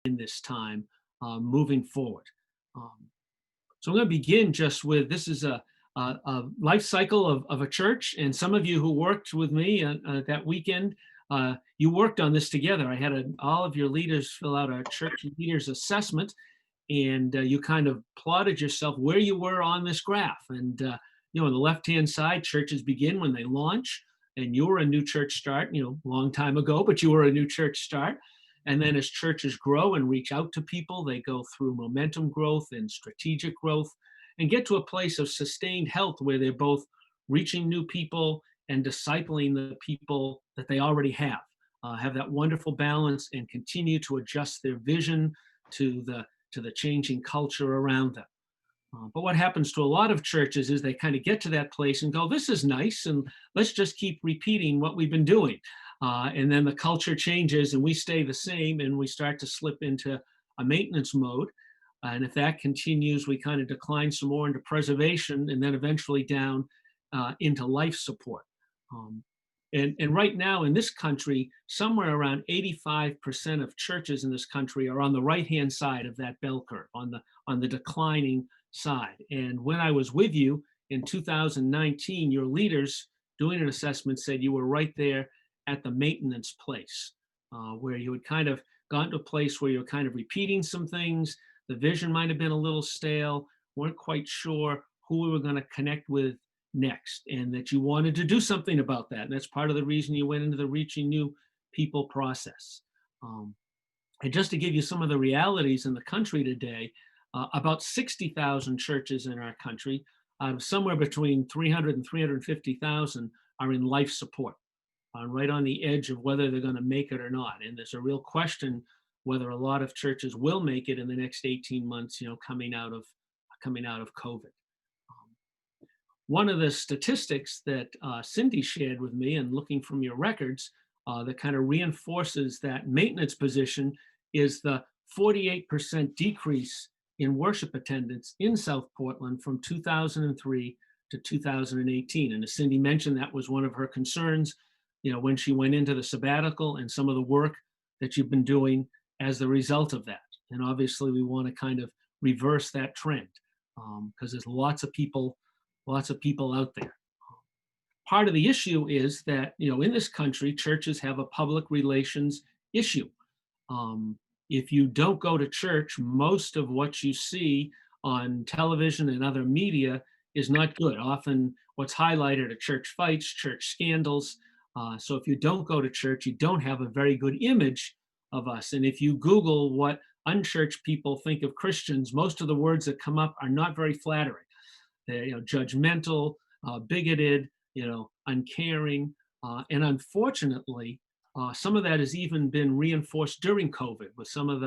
in this time moving forward. Um, so I'm going to begin just with, this is a life cycle of a church, and some of you who worked with me that weekend, you worked on this together. I had all of your leaders fill out a church leaders assessment, and you kind of plotted yourself where you were on this graph. And on the left-hand side, churches begin when they launch, and you were a new church start, long time ago, but you were a new church start. And then as churches grow and reach out to people, they go through momentum growth and strategic growth and get to a place of sustained health where they're both reaching new people and discipling the people that they already have that wonderful balance and continue to adjust their vision to the changing culture around them. But what happens to a lot of churches is they kind of get to that place and go, this is nice, and let's just keep repeating what we've been doing. And then the culture changes and we stay the same, and we start to slip into a maintenance mode. And if that continues, we kind of decline some more into preservation, and then eventually down into life support. And right now in this country, somewhere around 85% of churches in this country are on the right-hand side of that bell curve, on the declining side. And when I was with you in 2019, your leaders doing an assessment said you were right there at the maintenance place, where you had kind of gotten to a place where you were kind of repeating some things. The vision might have been a little stale, weren't quite sure who we were going to connect with next, and that you wanted to do something about that. And that's part of the reason you went into the reaching new people process. And just to give you some of the realities in the country today, about 60,000 churches in our country, somewhere between 300 and 350,000 are in life support, right on the edge of whether they're going to make it or not. And there's a real question whether a lot of churches will make it in the next 18 months, coming out of COVID. One of the statistics that Cindy shared with me, and looking from your records, that kind of reinforces that maintenance position, is the 48% decrease in worship attendance in South Portland from 2003 to 2018. And as Cindy mentioned, that was one of her concerns, when she went into the sabbatical, and some of the work that you've been doing as the result of that. And obviously we want to kind of reverse that trend, because there's lots of people out there. Part of the issue is that, in this country, churches have a public relations issue. If you don't go to church, most of what you see on television and other media is not good. Often what's highlighted are church fights, church scandals. So if you don't go to church, you don't have a very good image of us. And if you Google what unchurched people think of Christians, most of the words that come up are not very flattering. They're, judgmental, bigoted, uncaring. And unfortunately, some of that has even been reinforced during COVID with some of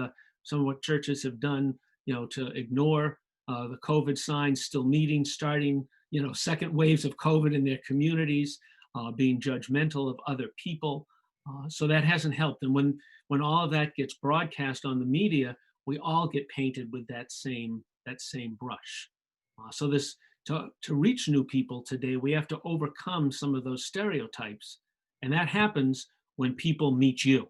what churches have done, to ignore the COVID signs, still meeting, starting, second waves of COVID in their communities, being judgmental of other people. So that hasn't helped. And when all of that gets broadcast on the media, we all get painted with that same brush. So to reach new people today, we have to overcome some of those stereotypes. And that happens when people meet you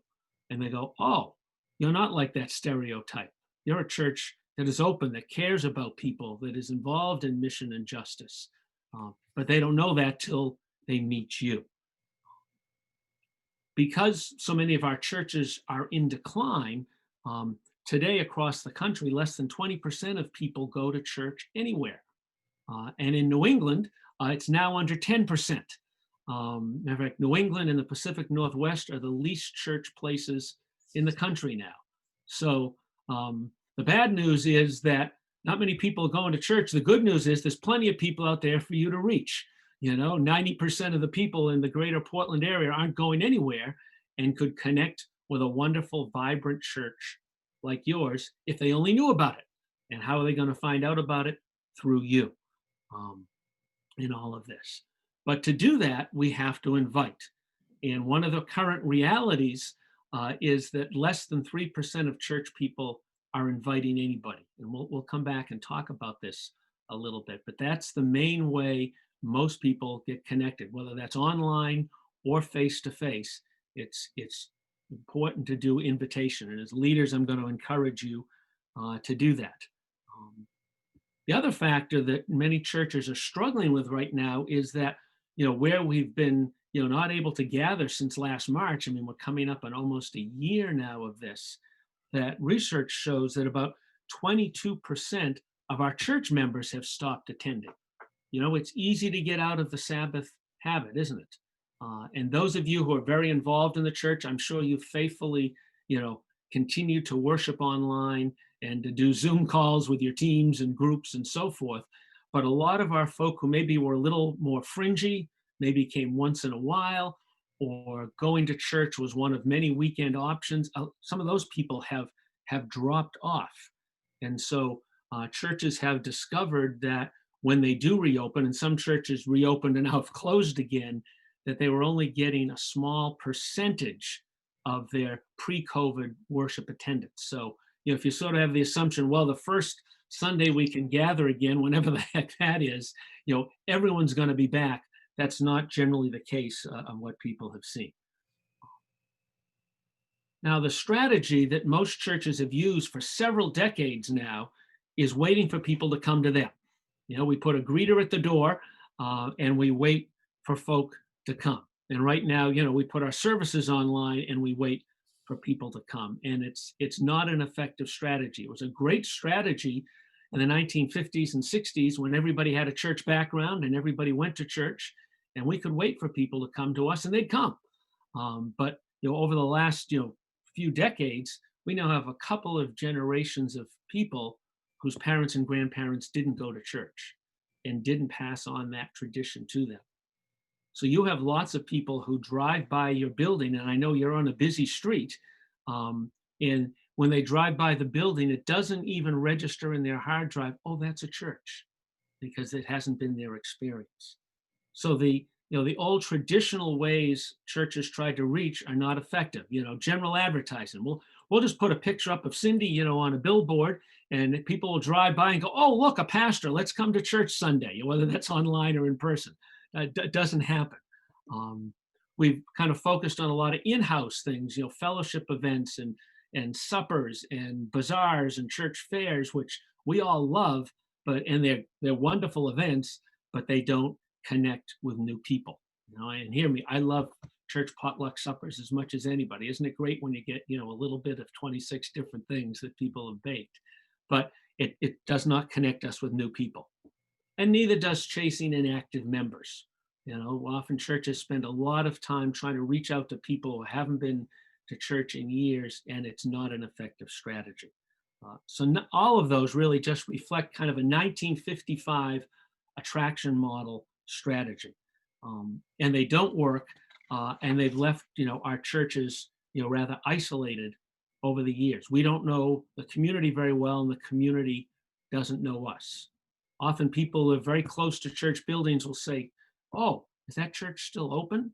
and they go, oh, you're not like that stereotype. You're a church that is open, that cares about people, that is involved in mission and justice. But they don't know that till they meet you. Because so many of our churches are in decline, today across the country, less than 20% of people go to church anywhere. And in New England, it's now under 10%. Matter of fact, New England and the Pacific Northwest are the least church places in the country now. So the bad news is that not many people are going to church. The good news is there's plenty of people out there for you to reach. 90% of the people in the greater Portland area aren't going anywhere and could connect with a wonderful, vibrant church like yours if they only knew about it. And how are they going to find out about it? Through you in all of this. But to do that, we have to invite. And one of the current realities is that less than 3% of church people are inviting anybody. And we'll come back and talk about this a little bit. But that's the main way most people get connected, whether that's online or face-to-face. It's important to do invitation. And as leaders, I'm going to encourage you to do that. Um, the other factor that many churches are struggling with right now is that, where we've been, not able to gather since last March. I mean, we're coming up on almost a year now of this, that research shows that about 22% of our church members have stopped attending. It's easy to get out of the Sabbath habit, isn't it? And those of you who are very involved in the church, I'm sure you faithfully, continue to worship online and to do Zoom calls with your teams and groups and so forth. But a lot of our folk who maybe were a little more fringy, maybe came once in a while, or going to church was one of many weekend options, some of those people have dropped off. And so churches have discovered that when they do reopen, and some churches reopened and now have closed again, that they were only getting a small percentage of their pre-COVID worship attendance. So, if you sort of have the assumption, well, the first Sunday we can gather again, whenever the heck that is, everyone's going to be back. That's not generally the case of what people have seen. Now, the strategy that most churches have used for several decades now is waiting for people to come to them. We put a greeter at the door and we wait for folk to come. And right now, we put our services online and we wait for people to come. And it's not an effective strategy. It was a great strategy in the 1950s and 60s when everybody had a church background and everybody went to church, and we could wait for people to come to us and they'd come. But over the last few decades, we now have a couple of generations of people whose parents and grandparents didn't go to church and didn't pass on that tradition to them. So you have lots of people who drive by your building, and I know you're on a busy street, and when they drive by the building, it doesn't even register in their hard drive, oh, that's a church, because it hasn't been their experience. So the old traditional ways churches tried to reach are not effective. General advertising. We'll just put a picture up of Cindy, on a billboard, and people will drive by and go, oh, look, a pastor, let's come to church Sunday, whether that's online or in person. It doesn't happen. We've kind of focused on a lot of in-house things, fellowship events and suppers and bazaars and church fairs, which we all love, and they're wonderful events, but they don't connect with new people. And hear me, I love church potluck suppers as much as anybody. Isn't it great when you get a little bit of 26 different things that people have baked? But it does not connect us with new people, and neither does chasing inactive members. Often churches spend a lot of time trying to reach out to people who haven't been to church in years, and it's not an effective strategy. So all of those really just reflect kind of a 1955 attraction model strategy, and they don't work, and they've left our churches rather isolated over the years. We don't know the community very well, and the community doesn't know us. Often people who are very close to church buildings will say, oh, is that church still open?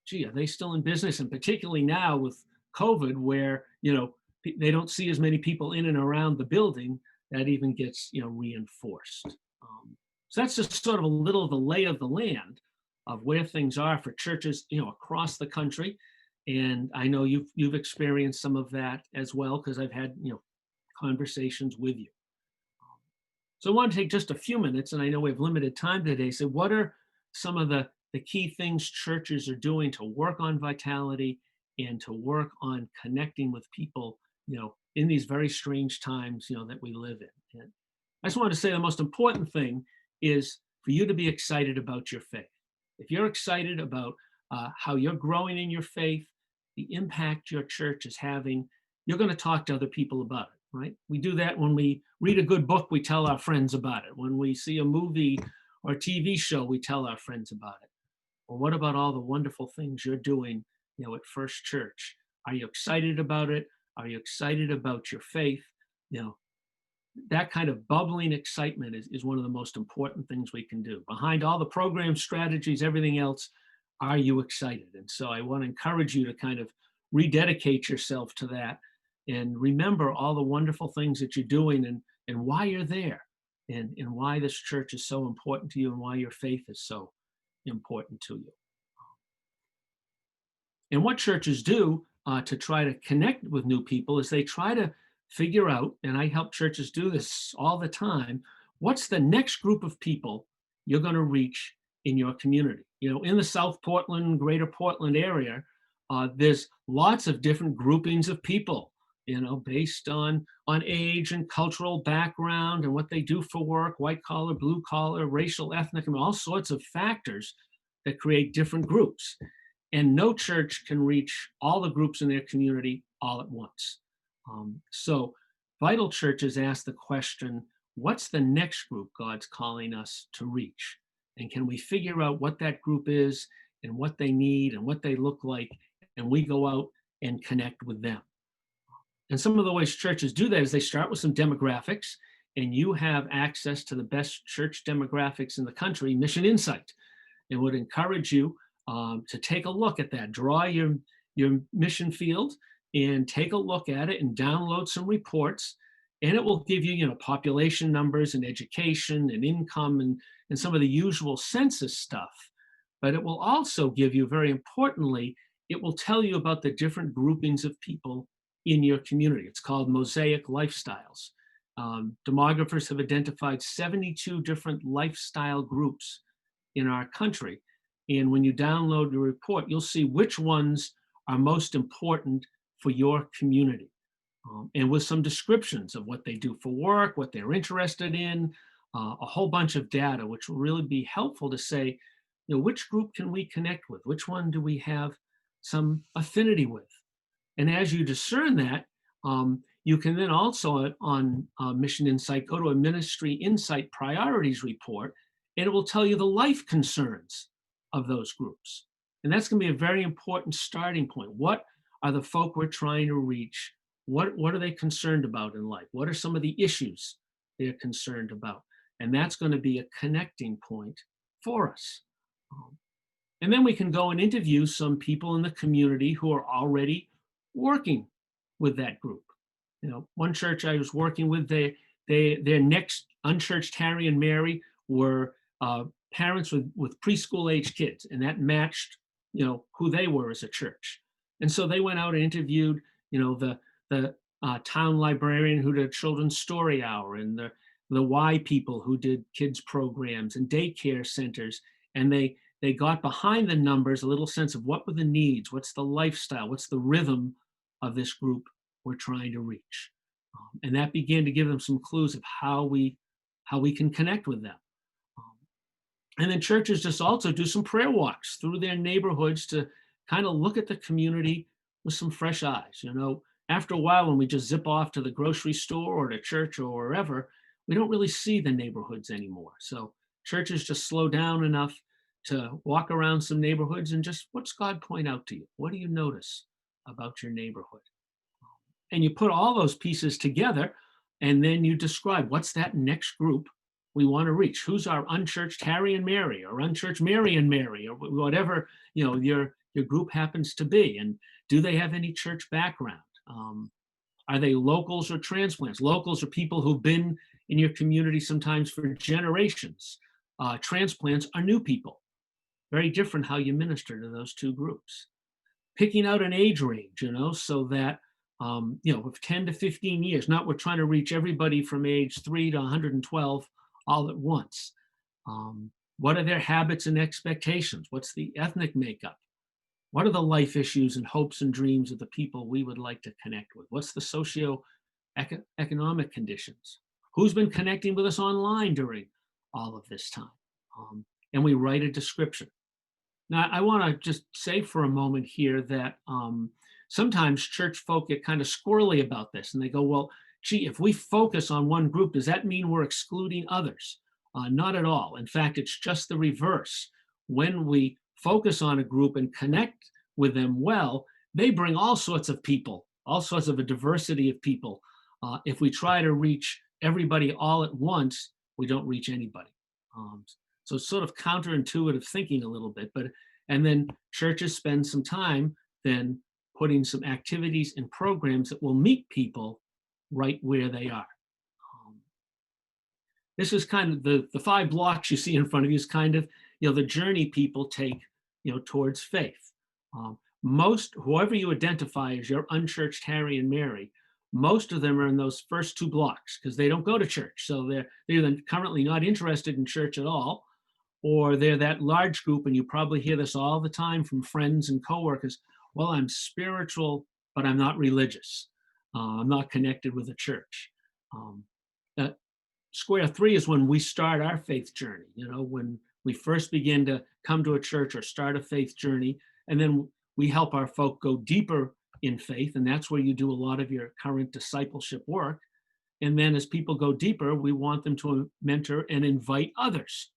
Gee, are they still in business? And particularly now with COVID, where they don't see as many people in and around the building, that even gets reinforced. So that's just sort of a little of the lay of the land of where things are for churches across the country. And I know you've experienced some of that as well, because I've had conversations with you. So I want to take just a few minutes, and I know we have limited time today. So what are some of the key things churches are doing to work on vitality and to work on connecting with people, in these very strange times, that we live in? And I just want to say the most important thing is for you to be excited about your faith. If you're excited about how you're growing in your faith, the impact your church is having, you're going to talk to other people about it, right? We do that when we read a good book, we tell our friends about it. When we see a movie or a TV show, we tell our friends about it. Well, what about all the wonderful things you're doing, at First Church? Are you excited about it? Are you excited about your faith? That kind of bubbling excitement is one of the most important things we can do. Behind all the program strategies, everything else, are you excited? And so I want to encourage you to kind of rededicate yourself to that and remember all the wonderful things that you're doing and why you're there and why this church is so important to you and why your faith is so important to you. And what churches do, to try to connect with new people is they try to figure out, and I help churches do this all the time, what's the next group of people you're going to reach in your community. In the South Portland, Greater Portland area, there's lots of different groupings of people, based on age and cultural background and what they do for work, white collar, blue collar, racial, ethnic, and all sorts of factors that create different groups. And no church can reach all the groups in their community all at once. So Vital churches ask the question, what's the next group God's calling us to reach? And can we figure out what that group is and what they need and what they look like? And we go out and connect with them. And some of the ways churches do that is they start with some demographics, and you have access to the best church demographics in the country, Mission Insight. And would encourage you to take a look at that. Draw your mission field and take a look at it and download some reports. And it will give you, population numbers and education and income and some of the usual census stuff. But it will also give you, very importantly, it will tell you about the different groupings of people in your community. It's called Mosaic Lifestyles. Demographers have identified 72 different lifestyle groups in our country. And when you download the report, you'll see which ones are most important for your community. And with some descriptions of what they do for work, what they're interested in, a whole bunch of data, which will really be helpful to say, which group can we connect with? Which one do we have some affinity with? And as you discern that, you can then also on Mission Insight, go to a Ministry Insight Priorities report, and it will tell you the life concerns of those groups. And that's going to be a very important starting point. What are the folk we're trying to reach? What are they concerned about in life? What are some of the issues they're concerned about? And that's going to be a connecting point for us. And then we can go and interview some people in the community who are already working with that group. One church I was working with, their next unchurched Harry and Mary were parents with preschool age kids, and that matched, who they were as a church. And so they went out and interviewed, the town librarian who did children's story hour, and the Y people who did kids programs and daycare centers, and they got behind the numbers, a little sense of what were the needs, what's the lifestyle, what's the rhythm of this group we're trying to reach. And that began to give them some clues of how we can connect with them. And then churches just also do some prayer walks through their neighborhoods to kind of look at the community with some fresh eyes. After a while, when we just zip off to the grocery store or to church or wherever, we don't really see the neighborhoods anymore. So churches just slow down enough to walk around some neighborhoods and just, what's God point out to you? What do you notice about your neighborhood? And you put all those pieces together, and then you describe what's that next group we want to reach. Who's our unchurched Harry and Mary, or unchurched Mary and Mary, or whatever your group happens to be. And do they have any church background? Are they locals or transplants? Locals are people who've been in your community sometimes for generations. Transplants are new people. Very different how you minister to those two groups. Picking out an age range, so that with 10 to 15 years, not we're trying to reach everybody from age 3 to 112 all at once. What are their habits and expectations? What's the ethnic makeup? What are the life issues and hopes and dreams of the people we would like to connect with? What's the socio-economic conditions? Who's been connecting with us online during all of this time? And we write a description. Now, I want to just say for a moment here that sometimes church folk get kind of squirrely about this, and they go, well, gee, if we focus on one group, does that mean we're excluding others? Not at all. In fact, it's just the reverse. When we focus on a group and connect with them well, they bring all sorts of people, all sorts of a diversity of people. If we try to reach everybody all at once, we don't reach anybody. So it's sort of counterintuitive thinking a little bit, and then churches spend some time then putting some activities and programs that will meet people right where they are. This is kind of the 5 blocks you see in front of you is kind of, the journey people take, towards faith. whoever you identify as your unchurched Harry and Mary, most of them are in those first two blocks because they don't go to church. So they're either currently not interested in church at all, or they're that large group, and you probably hear this all the time from friends and coworkers. Well, I'm spiritual, but I'm not religious. I'm not connected with a church. Um, uh, Square three is when we start our faith journey, when we first begin to come to a church or start a faith journey, and then we help our folk go deeper in faith, and that's where you do a lot of your current discipleship work. And then as people go deeper, we want them to mentor and invite others.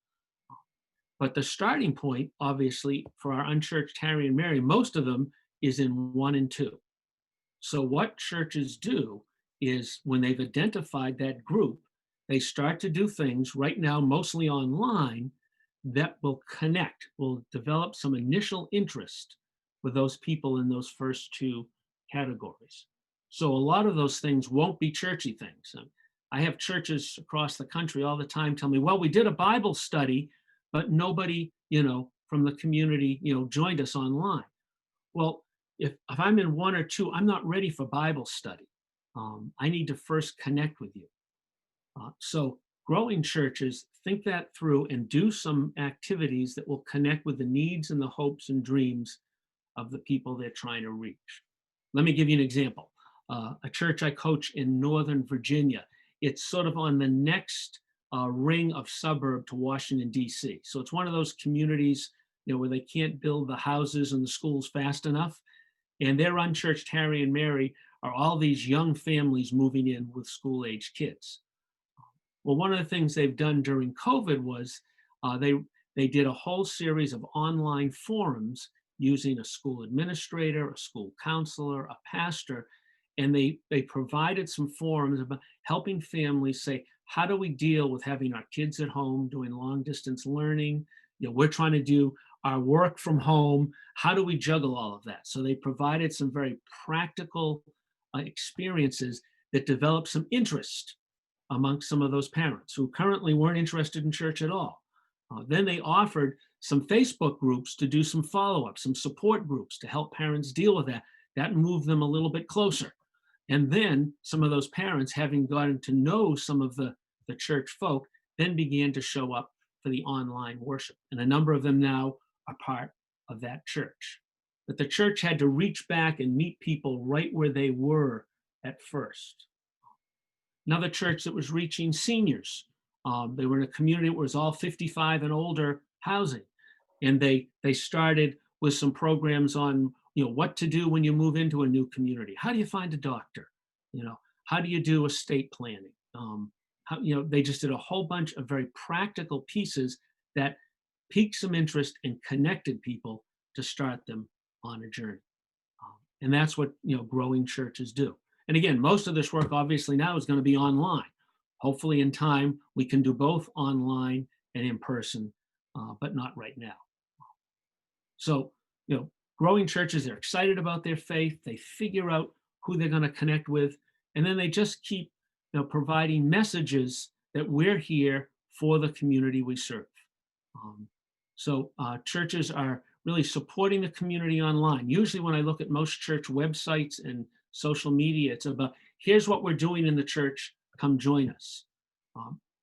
But the starting point, obviously, for our unchurched Harry and Mary, most of them is in 1 and 2. So what churches do is when they've identified that group, they start to do things right now, mostly online, that will connect, will develop some initial interest with those people in those first two categories. So a lot of those things won't be churchy things. I have churches across the country all the time tell me, well, we did a Bible study, but nobody, from the community, joined us online. Well, if I'm in 1 or 2, I'm not ready for Bible study. I need to first connect with you. So growing churches, think that through and do some activities that will connect with the needs and the hopes and dreams of the people they're trying to reach. Let me give you an example. A church I coach in Northern Virginia, it's sort of on the next ring of suburb to Washington, D.C. So it's one of those communities, where they can't build the houses and the schools fast enough. And their unchurched Harry and Mary are all these young families moving in with school-age kids. Well, one of the things they've done during COVID was they did a whole series of online forums using a school administrator, a school counselor, a pastor, and they provided some forums about helping families say, how do we deal with having our kids at home doing long distance learning? We're trying to do our work from home. How do we juggle all of that? So they provided some very practical experiences that developed some interest amongst some of those parents who currently weren't interested in church at all. Then they offered some Facebook groups to do some follow-up, some support groups to help parents deal with that. That moved them a little bit closer. And then some of those parents, having gotten to know some of the church folk, then began to show up for the online worship. And a number of them now are part of that church. But the church had to reach back and meet people right where they were at first. Another church that was reaching seniors. They were in a community that was all 55 and older housing. And they started with some programs on, what to do when you move into a new community. How do you find a doctor? How do you do estate planning? They just did a whole bunch of very practical pieces that piqued some interest and connected people to start them on a journey. And that's what, growing churches do. And again, most of this work obviously now is going to be online. Hopefully in time, we can do both online and in person, but not right now. So, growing churches, they're excited about their faith. They figure out who they're going to connect with. And then they just keep providing messages that we're here for the community we serve. So churches are really supporting the community online. Usually when I look at most church websites and social media, it's about, here's what we're doing in the church, come join us.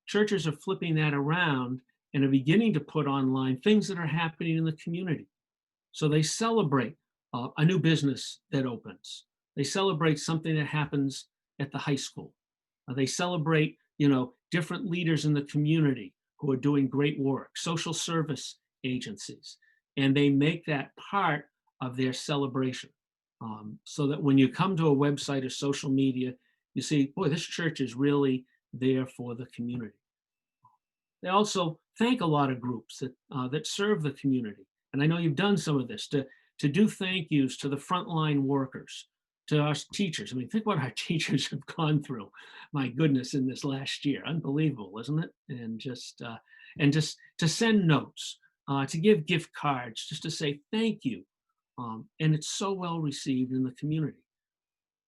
Churches are flipping that around and are beginning to put online things that are happening in the community. So they celebrate a new business that opens. They celebrate something that happens at the high school. They celebrate, different leaders in the community who are doing great work, social service agencies, and they make that part of their celebration. So that when you come to a website or social media, you see, boy, this church is really there for the community. They also thank a lot of groups that serve the community. And I know you've done some of this, to do thank yous to the frontline workers, to us teachers. I mean, think what our teachers have gone through, my goodness, in this last year. Unbelievable, isn't it? And just to send notes, to give gift cards, just to say thank you. And it's so well received in the community.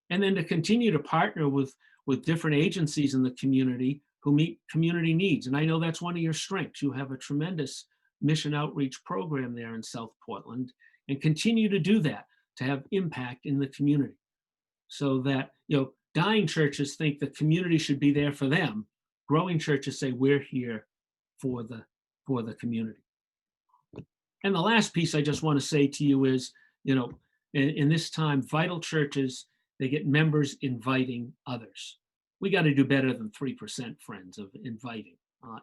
And then to continue to partner with different agencies in the community who meet community needs. And I know that's one of your strengths. You have a tremendous mission outreach program there in South Portland, and continue to do that. to have impact in the community, so that, dying churches think the community should be there for them. Growing churches say we're here for the community. And the last piece I just want to say to you is, in this time, vital churches, they get members inviting others. We got to do better than 3%, friends, of inviting.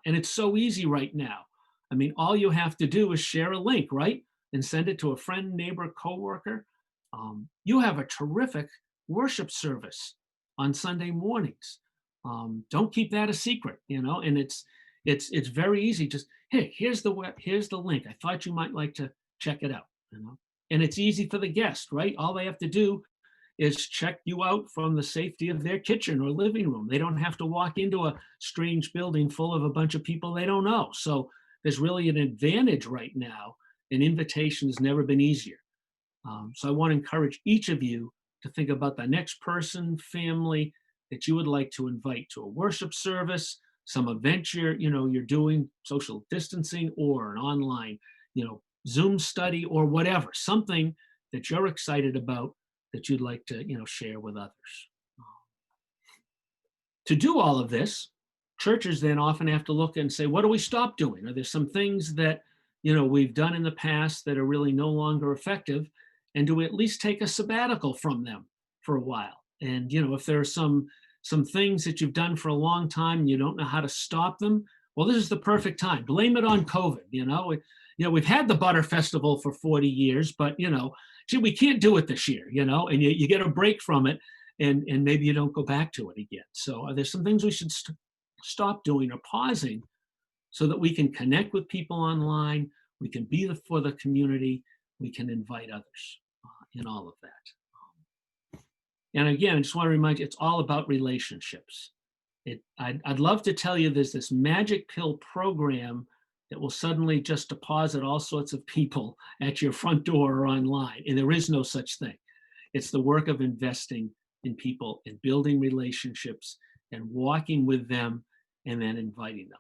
And it's so easy right now. I mean, all you have to do is share a link, right? And send it to a friend, neighbor, coworker. You have a terrific worship service on Sunday mornings. Don't keep that a secret, and it's very easy. Just, hey, here's the link. I thought you might like to check it out. And it's easy for the guest, right? All they have to do is check you out from the safety of their kitchen or living room. They don't have to walk into a strange building full of a bunch of people they don't know. So there's really an advantage right now. An invitation has never been easier. So I want to encourage each of you to think about the next person, family that you would like to invite to a worship service, some event you're doing, social distancing, or an online, Zoom study, or whatever, something that you're excited about that you'd like to, share with others. To do all of this, churches then often have to look and say, what do we stop doing? Are there some things that, we've done in the past that are really no longer effective? And do we at least take a sabbatical from them for a while? And, if there are some things that you've done for a long time and you don't know how to stop them, well, this is the perfect time. Blame it on COVID. We've had the Butter Festival for 40 years, but, gee, we can't do it this year, and you get a break from it, and maybe you don't go back to it again. So are there some things we should stop doing or pausing so that we can connect with people online, we can be for the community, we can invite others in all of that. And again, I just want to remind you, it's all about relationships. I'd love to tell you there's this magic pill program that will suddenly just deposit all sorts of people at your front door or online, and there is no such thing. It's the work of investing in people and building relationships and walking with them and then inviting them.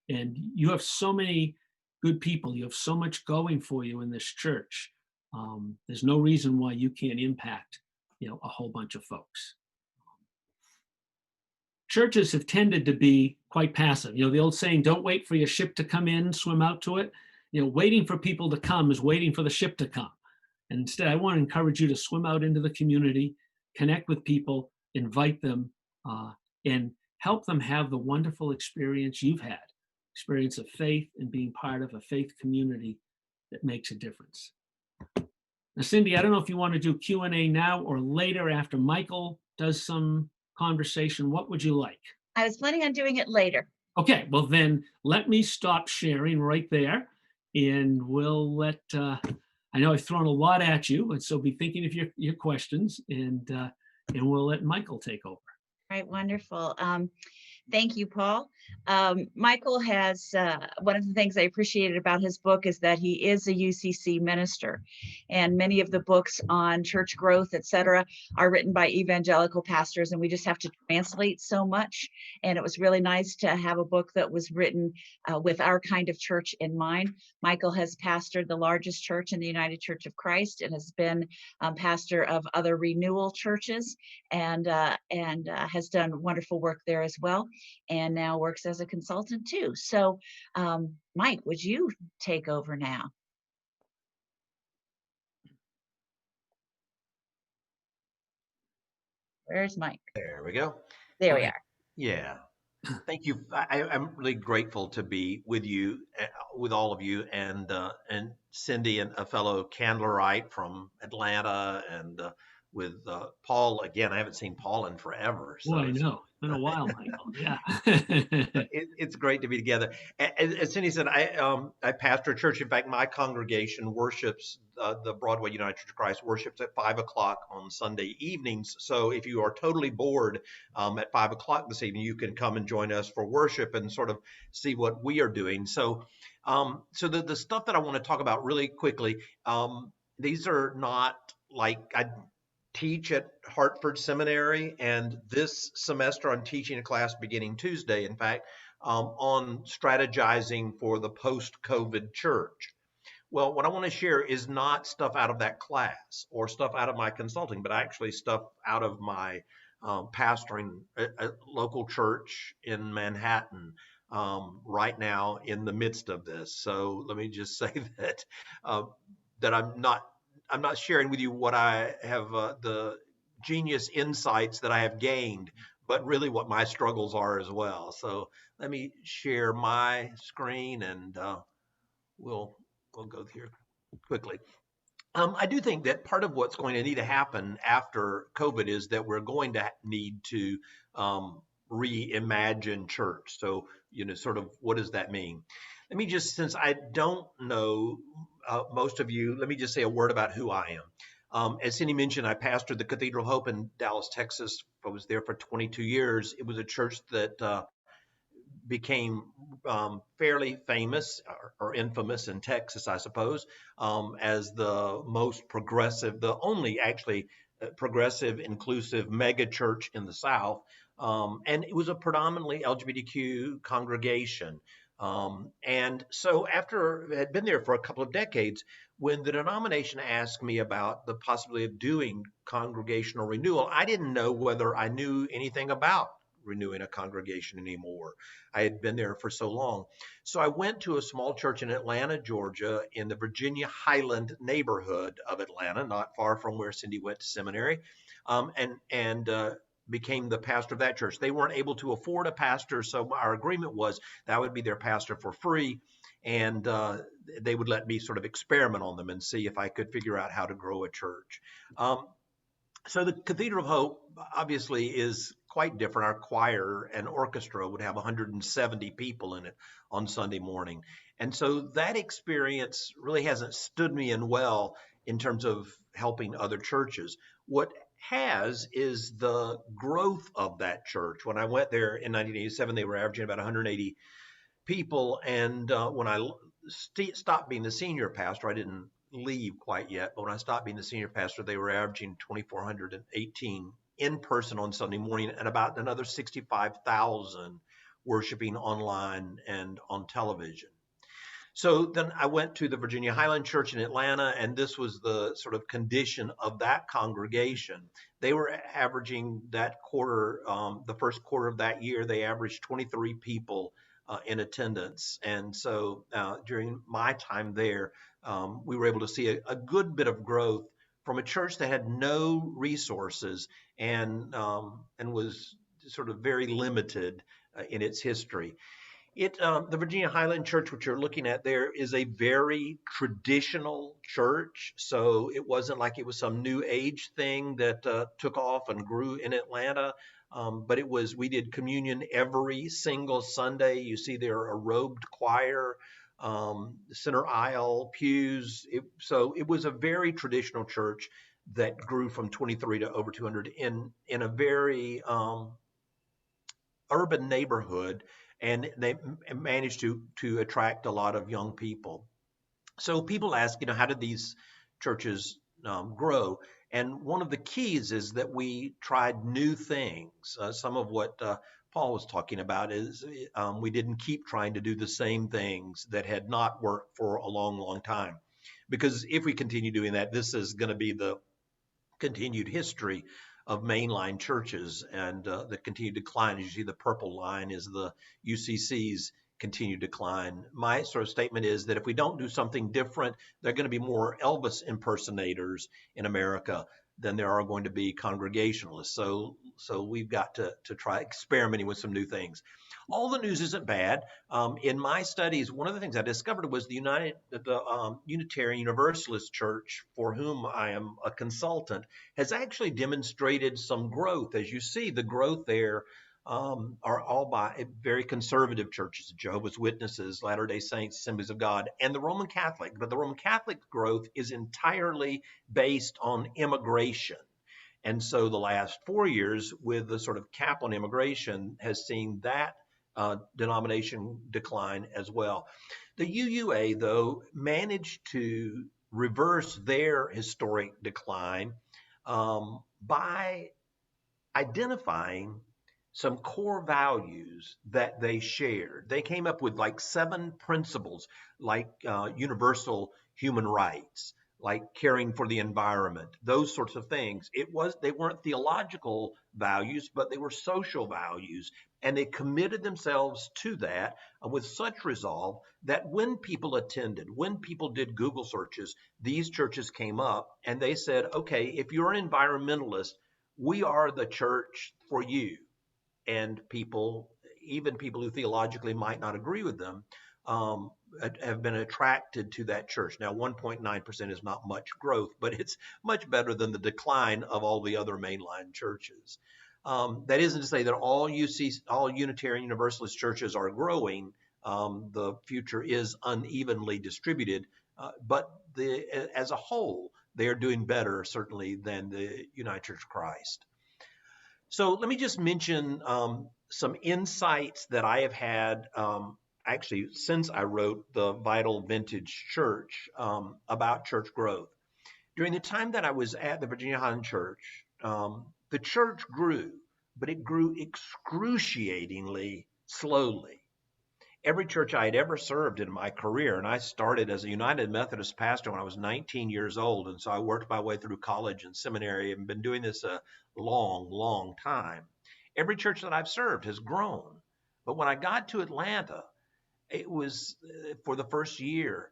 And you have so many good people. You have so much going for you in this church. There's no reason why you can't impact, a whole bunch of folks. Churches have tended to be quite passive. The old saying, don't wait for your ship to come in, swim out to it. Waiting for people to come is waiting for the ship to come. And instead, I want to encourage you to swim out into the community, connect with people, invite them, and help them have the wonderful experience you've had, experience of faith and being part of a faith community that makes a difference. Now, Cindy, I don't know if you want to do Q&A now or later after Michael does some conversation. What would you like? I was planning on doing it later. Okay, well then let me stop sharing right there, and we'll let, I know I've thrown a lot at you, and so be thinking of your questions, and we'll let Michael take over. All right, wonderful. Thank you, Paul. Michael has, one of the things I appreciated about his book is that he is a UCC minister. And many of the books on church growth, et cetera, are written by evangelical pastors, and we just have to translate so much. And it was really nice to have a book that was written with our kind of church in mind. Michael has pastored the largest church in the United Church of Christ and has been pastor of other renewal churches and has done wonderful work there as well, and now works as a consultant too. So Mike, would you take over now? Where's Mike? There we go. There we are. Yeah. Thank you. I'm really grateful to be with you, with all of you, and Cindy, and a fellow Candlerite from Atlanta, and with Paul. Again, I haven't seen Paul in forever. So I know. It's been a while, Michael. Yeah. It's great to be together. As Cindy said, I pastor a church. In fact, my congregation worships, the Broadway United Church of Christ worships at 5 o'clock on Sunday evenings. So if you are totally bored at 5 o'clock this evening, you can come and join us for worship and sort of see what we are doing. So the stuff that I want to talk about really quickly, these are not like I teach at Hartford Seminary, and this semester I'm teaching a class beginning Tuesday, in fact, on strategizing for the post-COVID church. Well, what I want to share is not stuff out of that class or stuff out of my consulting, but actually stuff out of my pastoring a local church in Manhattan right now in the midst of this. So let me just say that uh, that I'm not sharing with you what I have the genius insights that I have gained, but really what my struggles are as well. So let me share my screen and we'll go here quickly. I do think that part of what's going to need to happen after COVID is that we're going to need to reimagine church. So, sort of what does that mean? Let me just, since I don't know most of you, let me just say a word about who I am. As Cindy mentioned, I pastored the Cathedral of Hope in Dallas, Texas. I was there for 22 years. It was a church that became fairly famous or infamous in Texas, I suppose, as the most progressive, the only actually progressive, inclusive mega church in the South. And it was a predominantly LGBTQ congregation. And so after I had been there for a couple of decades, when the denomination asked me about the possibility of doing congregational renewal, I didn't know whether I knew anything about renewing a congregation anymore. I had been there for so long. So I went to a small church in Atlanta, Georgia, in the Virginia Highland neighborhood of Atlanta, not far from where Cindy went to seminary, and became the pastor of that church. They weren't able to afford a pastor, so our agreement was that I would be their pastor for free, and they would let me sort of experiment on them and see if I could figure out how to grow a church. So the Cathedral of Hope obviously is quite different. Our choir and orchestra would have 170 people in it on Sunday morning. And so that experience really hasn't stood me in well in terms of helping other churches. What has is the growth of that church. When I went there in 1987, they were averaging about 180 people. And when I stopped being the senior pastor, I didn't leave quite yet, but when I stopped being the senior pastor, they were averaging 2,418 in person on Sunday morning and about another 65,000 worshiping online and on television. So then I went to the Virginia Highland Church in Atlanta, and this was the sort of condition of that congregation. They were averaging that quarter, the first quarter of that year, they averaged 23 people in attendance. And so during my time there, we were able to see a good bit of growth from a church that had no resources and was sort of very limited in its history. The Virginia Highland Church, which you're looking at there, is a very traditional church. So it wasn't like it was some new age thing that took off and grew in Atlanta. But we did communion every single Sunday. You see there a robed choir, center aisle, pews. So it was a very traditional church that grew from 23 to over 200 in a very urban neighborhood, and they managed to attract a lot of young people. So people ask, how did these churches grow? And one of the keys is that we tried new things. Some of what Paul was talking about is we didn't keep trying to do the same things that had not worked for a long, long time. Because if we continue doing that, this is going to be the continued history of mainline churches and the continued decline. As you see, the purple line is the UCC's continued decline. My sort of statement is that if we don't do something different, there are going to be more Elvis impersonators in America than there are going to be Congregationalists. So we've got to try experimenting with some new things. All the news isn't bad. In my studies, one of the things I discovered was the Unitarian Universalist Church, for whom I am a consultant, has actually demonstrated some growth. As you see, the growth there are all by very conservative churches, Jehovah's Witnesses, Latter-day Saints, Assemblies of God, and the Roman Catholic. But the Roman Catholic growth is entirely based on immigration. And so the last 4 years with the sort of cap on immigration has seen that denomination decline as well. The UUA, though, managed to reverse their historic decline by identifying some core values that they shared. They came up with like 7 principles, like universal human rights, like caring for the environment, those sorts of things. They weren't theological values, but they were social values. And they committed themselves to that with such resolve that when people attended, when people did Google searches, these churches came up and they said, okay, if you're an environmentalist, we are the church for you. And people, even people who theologically might not agree with them, have been attracted to that church. Now, 1.9% is not much growth, but it's much better than the decline of all the other mainline churches. That isn't to say that all Unitarian Universalist churches are growing. The future is unevenly distributed, but as a whole, they are doing better, certainly, than the United Church of Christ. So let me just mention some insights that I have had actually since I wrote The Vital Vintage Church about church growth. During the time that I was at the Virginia Highland Church, the church grew, but it grew excruciatingly slowly. Every church I had ever served in my career, and I started as a United Methodist pastor when I was 19 years old, and so I worked my way through college and seminary and been doing this a long, long time. Every church that I've served has grown. But when I got to Atlanta, it was for the first year,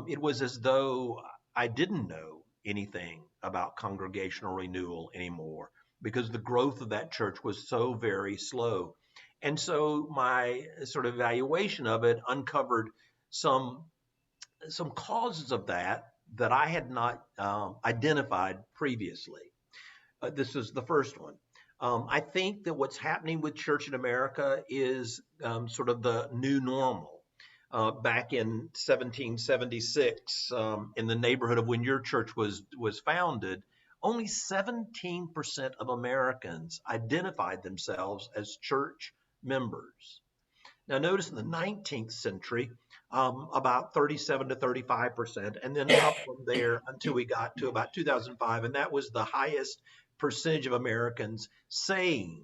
it was as though I didn't know anything about congregational renewal anymore because the growth of that church was so very slow. And so my sort of evaluation of it uncovered some causes of that I had not identified previously. This is the first one. I think that what's happening with church in America is sort of the new normal. Back in 1776, in the neighborhood of when your church was founded, only 17% of Americans identified themselves as church members. Now, notice in the 19th century, about 37 to 35%, and then up from there until we got to about 2005, and that was the highest percentage of Americans saying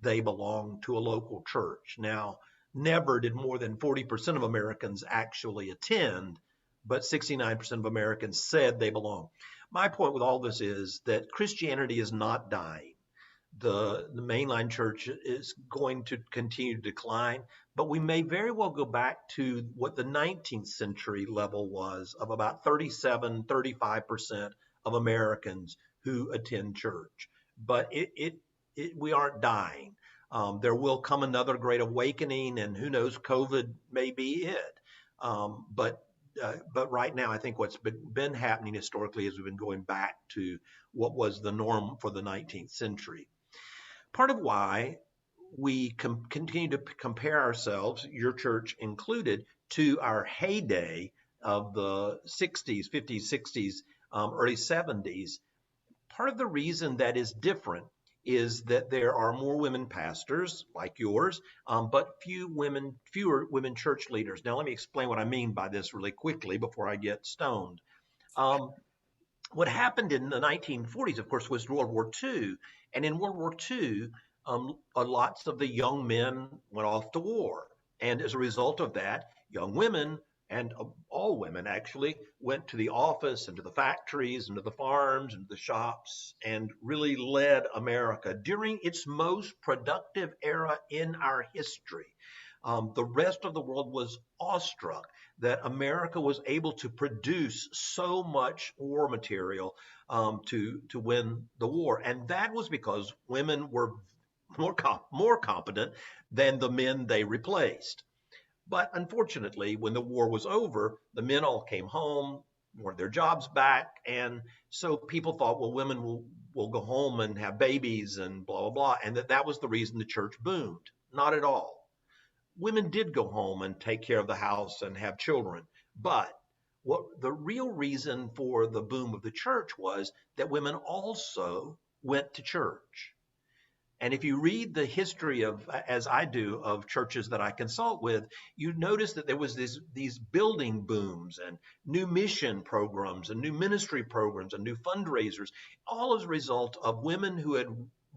they belong to a local church. Now, never did more than 40% of Americans actually attend, but 69% of Americans said they belong. My point with all this is that Christianity is not dying. The mainline church is going to continue to decline, but we may very well go back to what the 19th century level was of about 37, 35% of Americans who attend church. But we aren't dying. There will come another great awakening, and who knows, COVID may be it. But right now, I think what's been happening historically is we've been going back to what was the norm for the 19th century. Part of why we continue to compare ourselves, your church included, to our heyday of the 60s, 50s, 60s, early 70s, part of the reason that is different is that there are more women pastors like yours, but fewer women church leaders. Now, let me explain what I mean by this really quickly before I get stoned. What happened in the 1940s, of course, was World War II. And in World War II, lots of the young men went off to war. And as a result of that, young women, and all women actually, went to the office and to the factories and to the farms and to the shops and really led America during its most productive era in our history. The rest of the world was awestruck that America was able to produce so much war material to win the war. And that was because women were more competent than the men they replaced. But unfortunately, when the war was over, the men all came home, wanted their jobs back. And so people thought, well, women will go home and have babies and blah, blah, blah. And that was the reason the church boomed. Not at all. Women did go home and take care of the house and have children. But what the real reason for the boom of the church was that women also went to church. And if you read the history of, as I do, of churches that I consult with, you notice that there was these building booms and new mission programs and new ministry programs and new fundraisers, all as a result of women who had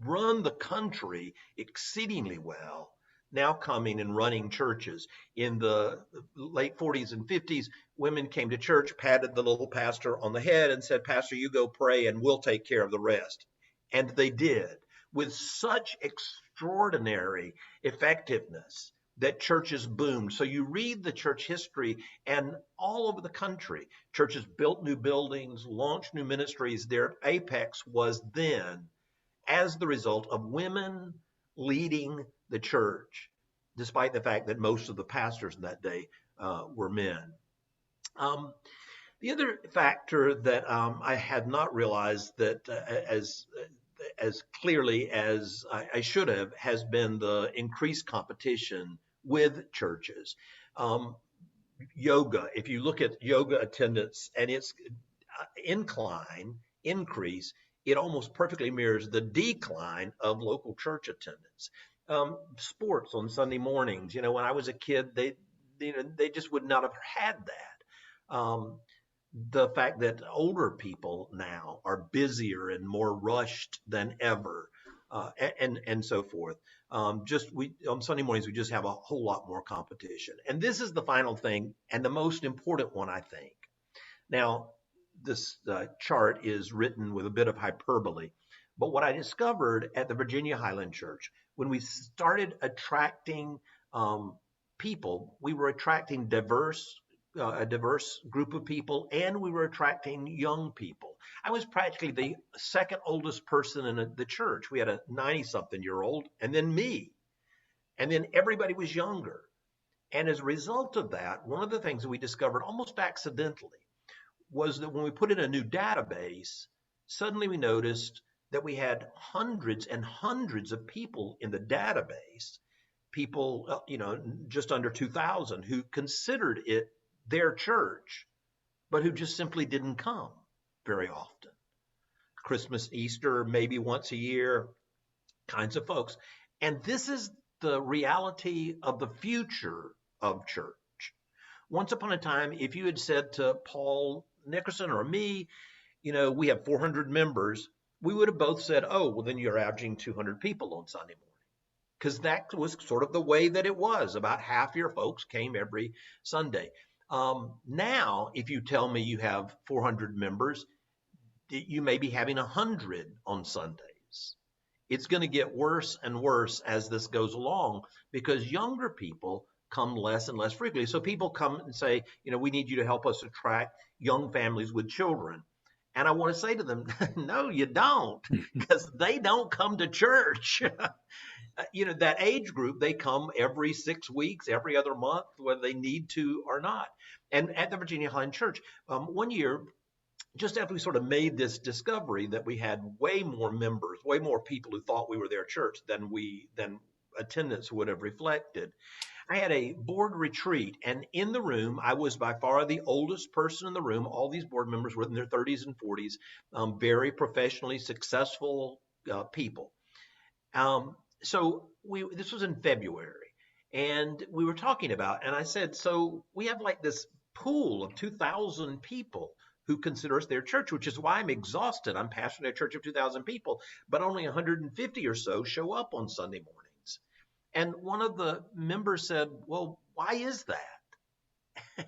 run the country exceedingly well, now coming and running churches. In the late 40s and 50s, women came to church, patted the little pastor on the head and said, "Pastor, you go pray and we'll take care of the rest." And they did with such extraordinary effectiveness that churches boomed. So you read the church history, and all over the country, churches built new buildings, launched new ministries. Their apex was then as the result of women leading the church, despite the fact that most of the pastors in that day were men. The other factor that I had not realized that as clearly as I should have has been the increased competition with churches. Yoga, if you look at yoga attendance and its increase, it almost perfectly mirrors the decline of local church attendance. Sports on Sunday mornings, when I was a kid, they just would not have had that. The fact that older people now are busier and more rushed than ever, and so forth. On Sunday mornings, we just have a whole lot more competition. And this is the final thing, and the most important one, I think. Now, this chart is written with a bit of hyperbole, but what I discovered at the Virginia Highland Church, when we started attracting people, we were attracting a diverse group of people, and we were attracting young people. I was practically the second oldest person in the church. We had a 90-something-year-old, and then me, and then everybody was younger. And as a result of that, one of the things that we discovered almost accidentally was that when we put in a new database, suddenly we noticed that we had hundreds and hundreds of people in the database, people, just under 2,000, who considered it their church, but who just simply didn't come very often. Christmas, Easter, maybe once a year, kinds of folks. And this is the reality of the future of church. Once upon a time, if you had said to Paul Nickerson or me, we have 400 members, we would have both said, "Oh, well, then you're averaging 200 people on Sunday morning." Because that was sort of the way that it was. About half your folks came every Sunday. Now, if you tell me you have 400 members, you may be having 100 on Sundays. It's going to get worse and worse as this goes along because younger people come less and less frequently. So people come and say, "We need you to help us attract young families with children." And I want to say to them, no, you don't, because they don't come to church. That age group, they come every 6 weeks, every other month, whether they need to or not. And at the Virginia Highland Church, one year, just after we sort of made this discovery that we had way more members, way more people who thought we were their church than attendance would have reflected, I had a board retreat, and in the room, I was by far the oldest person in the room. All these board members were in their 30s and 40s, very professionally successful people. So this was in February, and we were talking about, and I said, so we have like this pool of 2,000 people who consider us their church, which is why I'm exhausted. I'm pastoring a church of 2,000 people, but only 150 or so show up on Sunday mornings. And one of the members said, "Well, why is that?"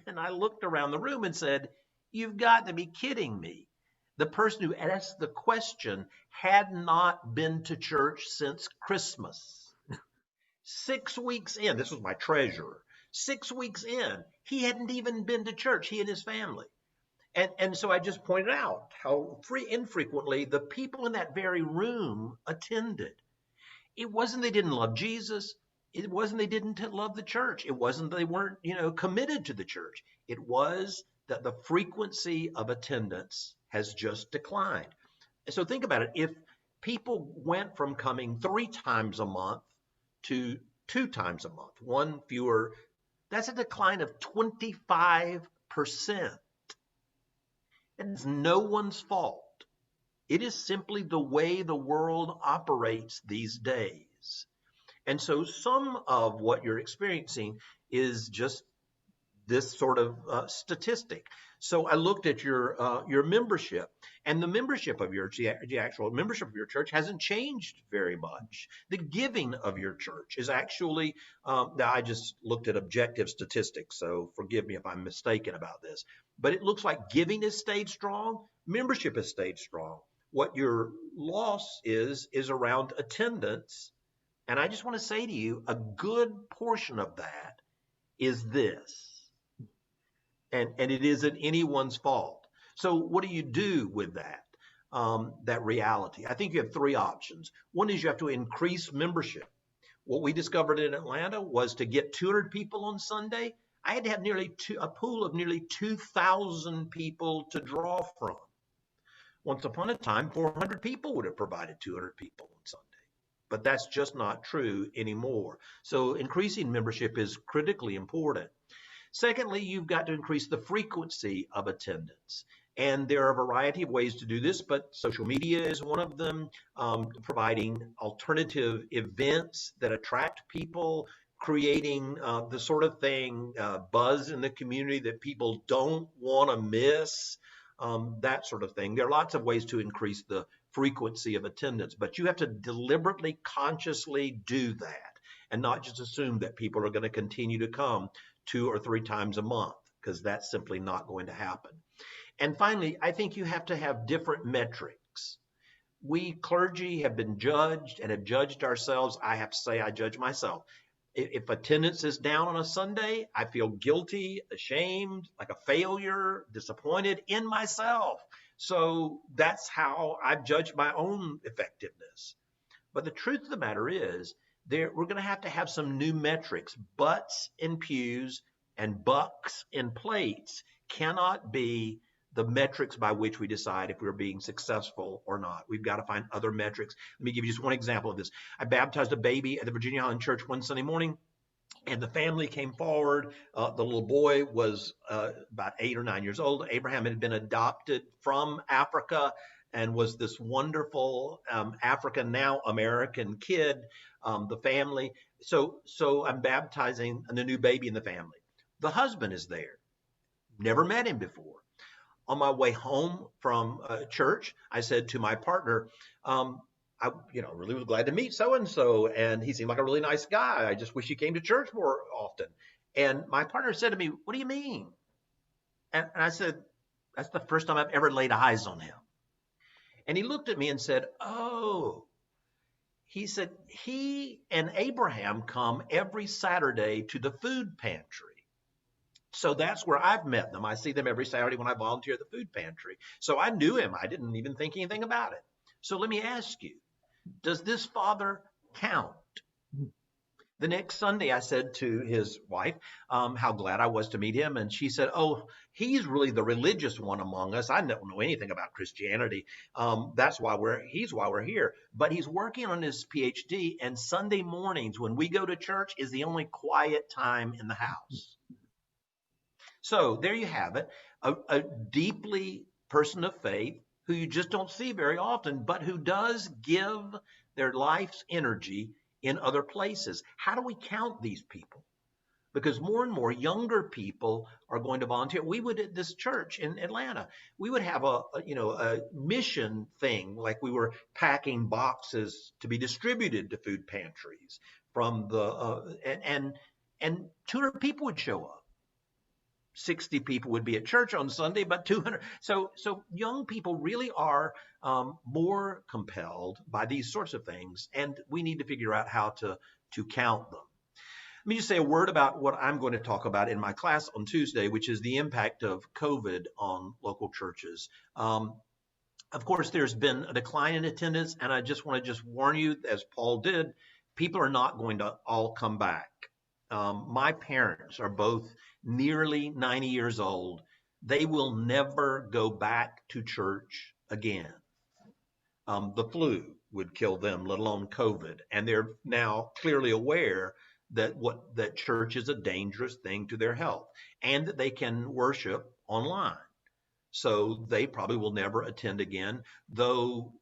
And I looked around the room and said, "You've got to be kidding me." The person who asked the question had not been to church since Christmas. 6 weeks in, this was my treasurer, 6 weeks in, he hadn't even been to church, he and his family. And so I just pointed out how infrequently the people in that very room attended. It wasn't they didn't love Jesus. It wasn't they didn't love the church. It wasn't they weren't, committed to the church. It was that the frequency of attendance has just declined. So think about it. If people went from coming 3 times a month to 2 times a month, one fewer, that's a decline of 25%. It's no one's fault. It is simply the way the world operates these days. And so some of what you're experiencing is just this sort of statistic. So I looked at your membership, and the membership of the actual membership of your church hasn't changed very much. The giving of your church is actually, now I just looked at objective statistics, so forgive me if I'm mistaken about this, but it looks like giving has stayed strong, membership has stayed strong. What your loss is around attendance. And I just want to say to you, a good portion of that is this. And it isn't anyone's fault. So what do you do with that, that reality? I think you have three options. One is you have to increase membership. What we discovered in Atlanta was to get 200 people on Sunday, I had to have a pool of nearly 2,000 people to draw from. Once upon a time, 400 people would have provided 200 people on Sunday. But that's just not true anymore. So increasing membership is critically important. Secondly, you've got to increase the frequency of attendance. And there are a variety of ways to do this, but social media is one of them, providing alternative events that attract people, creating the sort of thing, buzz in the community that people don't want to miss, that sort of thing. There are lots of ways to increase the frequency of attendance, but you have to deliberately, consciously do that and not just assume that people are going to continue to come 2 or 3 times a month, because that's simply not going to happen. And finally, I think you have to have different metrics. We clergy have been judged and have judged ourselves. I have to say I judge myself. If attendance is down on a Sunday, I feel guilty, ashamed, like a failure, disappointed in myself. So that's how I've judged my own effectiveness. But the truth of the matter is, we're going to have some new metrics. Butts in pews and bucks in plates cannot be the metrics by which we decide if we're being successful or not. We've got to find other metrics. Let me give you just one example of this. I baptized a baby at the Virginia Island Church one Sunday morning, and the family came forward. The little boy was about 8 or 9 years old. Abraham had been adopted from Africa and was this wonderful African, now American kid, the family. So I'm baptizing the new baby in the family. The husband is there. Never met him before. On my way home from church, I said to my partner, I really was glad to meet so-and-so, and he seemed like a really nice guy. I just wish he came to church more often. And my partner said to me, "What do you mean?" And I said, "That's the first time I've ever laid eyes on him." And he looked at me and said, "Oh." He said, "He and Abraham come every Saturday to the food pantry. So that's where I've met them. I see them every Saturday when I volunteer at the food pantry." So I knew him. I didn't even think anything about it. So let me ask you, does this father count? The next Sunday, I said to his wife how glad I was to meet him. And she said, "Oh, he's really the religious one among us. I don't know anything about Christianity. That's why he's why we're here. But he's working on his PhD. And Sunday mornings when we go to church is the only quiet time in the house." So there you have it, a deeply person of faith who you just don't see very often, but who does give their life's energy in other places. How do we count these people? Because more and more younger people are going to volunteer. We would, at this church in Atlanta, we would have a mission thing, like we were packing boxes to be distributed to food pantries from and 200 people would show up. 60 people would be at church on Sunday, but 200. So young people really are more compelled by these sorts of things, and we need to figure out how to count them. Let me just say a word about what I'm going to talk about in my class on Tuesday, which is the impact of COVID on local churches. Of course, there's been a decline in attendance, and I just want to warn you, as Paul did, people are not going to all come back. My parents are both nearly 90 years old. They will never go back to church again. The flu would kill them, let alone COVID. And they're now clearly aware that church is a dangerous thing to their health and that they can worship online. So they probably will never attend again, though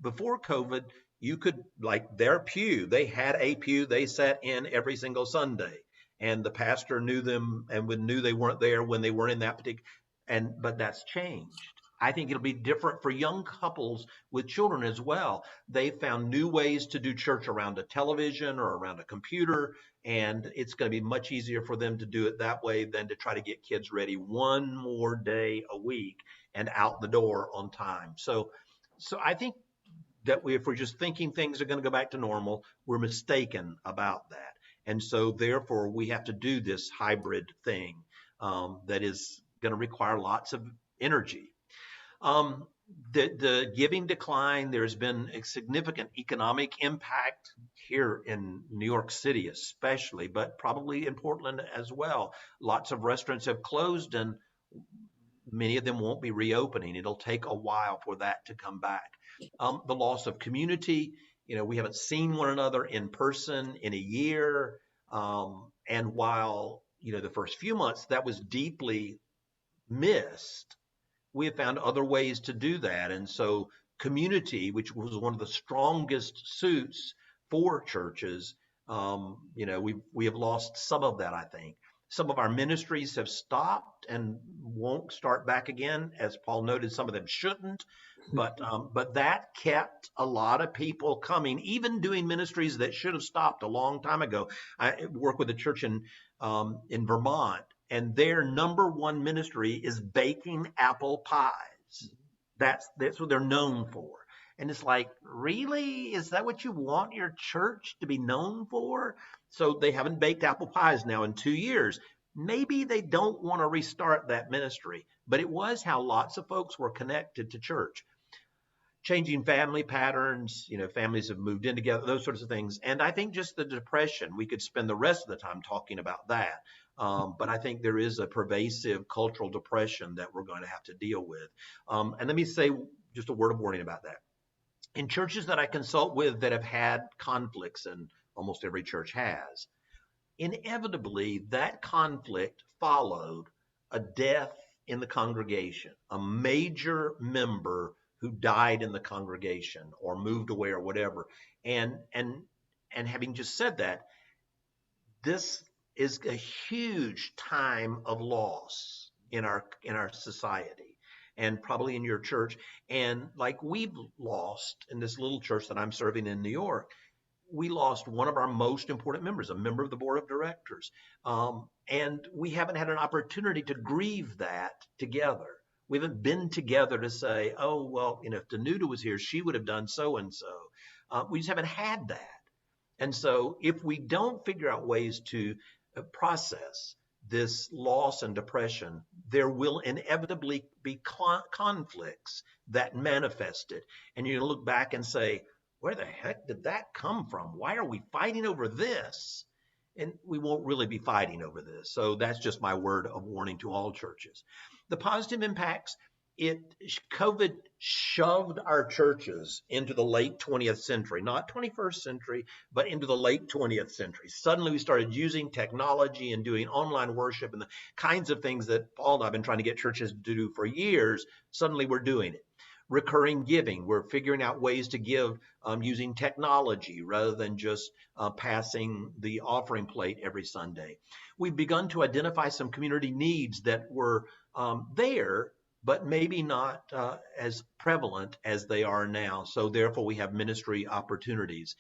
before COVID, you could, like their pew, they had a pew they sat in every single Sunday. and the pastor knew them and knew they weren't there when they were in that particular, but that's changed. I think it'll be different for young couples with children as well. They found new ways to do church around a television or around a computer, and it's going to be much easier for them to do it that way than to try to get kids ready one more day a week and out the door on time. So I think that if we're just thinking things are going to go back to normal, we're mistaken about that. And so therefore we have to do this hybrid thing that is going to require lots of energy. The giving decline, there's been a significant economic impact here in New York City especially, but probably in Portland as well. Lots of restaurants have closed and many of them won't be reopening. It'll take a while for that to come back. The loss of community, we haven't seen one another in person in a year. And while, the first few months that was deeply missed, we have found other ways to do that. And so community, which was one of the strongest suits for churches, we have lost some of that, I think. Some of our ministries have stopped and won't start back again. As Paul noted, some of them shouldn't, but that kept a lot of people coming, even doing ministries that should have stopped a long time ago. I work with a church in Vermont, and their number one ministry is baking apple pies. That's what they're known for. And it's like, really? Is that what you want your church to be known for? So they haven't baked apple pies now in 2 years. Maybe they don't want to restart that ministry, but it was how lots of folks were connected to church. Changing family patterns, families have moved in together, those sorts of things. And I think just the depression, we could spend the rest of the time talking about that. But I think there is a pervasive cultural depression that we're going to have to deal with. And let me say just a word of warning about that. In churches that I consult with that have had conflicts, and almost every church has, inevitably that conflict followed a death in the congregation, a major member who died in the congregation or moved away or whatever. And having just said that, this is a huge time of loss in our society, and probably in your church. And like we've lost in this little church that I'm serving in New York, we lost one of our most important members, a member of the board of directors. And we haven't had an opportunity to grieve that together. We haven't been together to say, oh, well, if Danuta was here, she would have done so and so. We just haven't had that. And so if we don't figure out ways to process this loss and depression, there will inevitably be conflicts that manifest it. And you're going to look back and say, where the heck did that come from? Why are we fighting over this? And we won't really be fighting over this. So that's just my word of warning to all churches. The positive impacts, COVID shoved our churches into the late 20th century, not 21st century, but into the late 20th century. Suddenly we started using technology and doing online worship and the kinds of things that Paul and I have been trying to get churches to do for years. Suddenly we're doing it. Recurring giving, we're figuring out ways to give using technology rather than just passing the offering plate every Sunday. We've begun to identify some community needs that were there, but maybe not as prevalent as they are now. So therefore, we have ministry opportunities.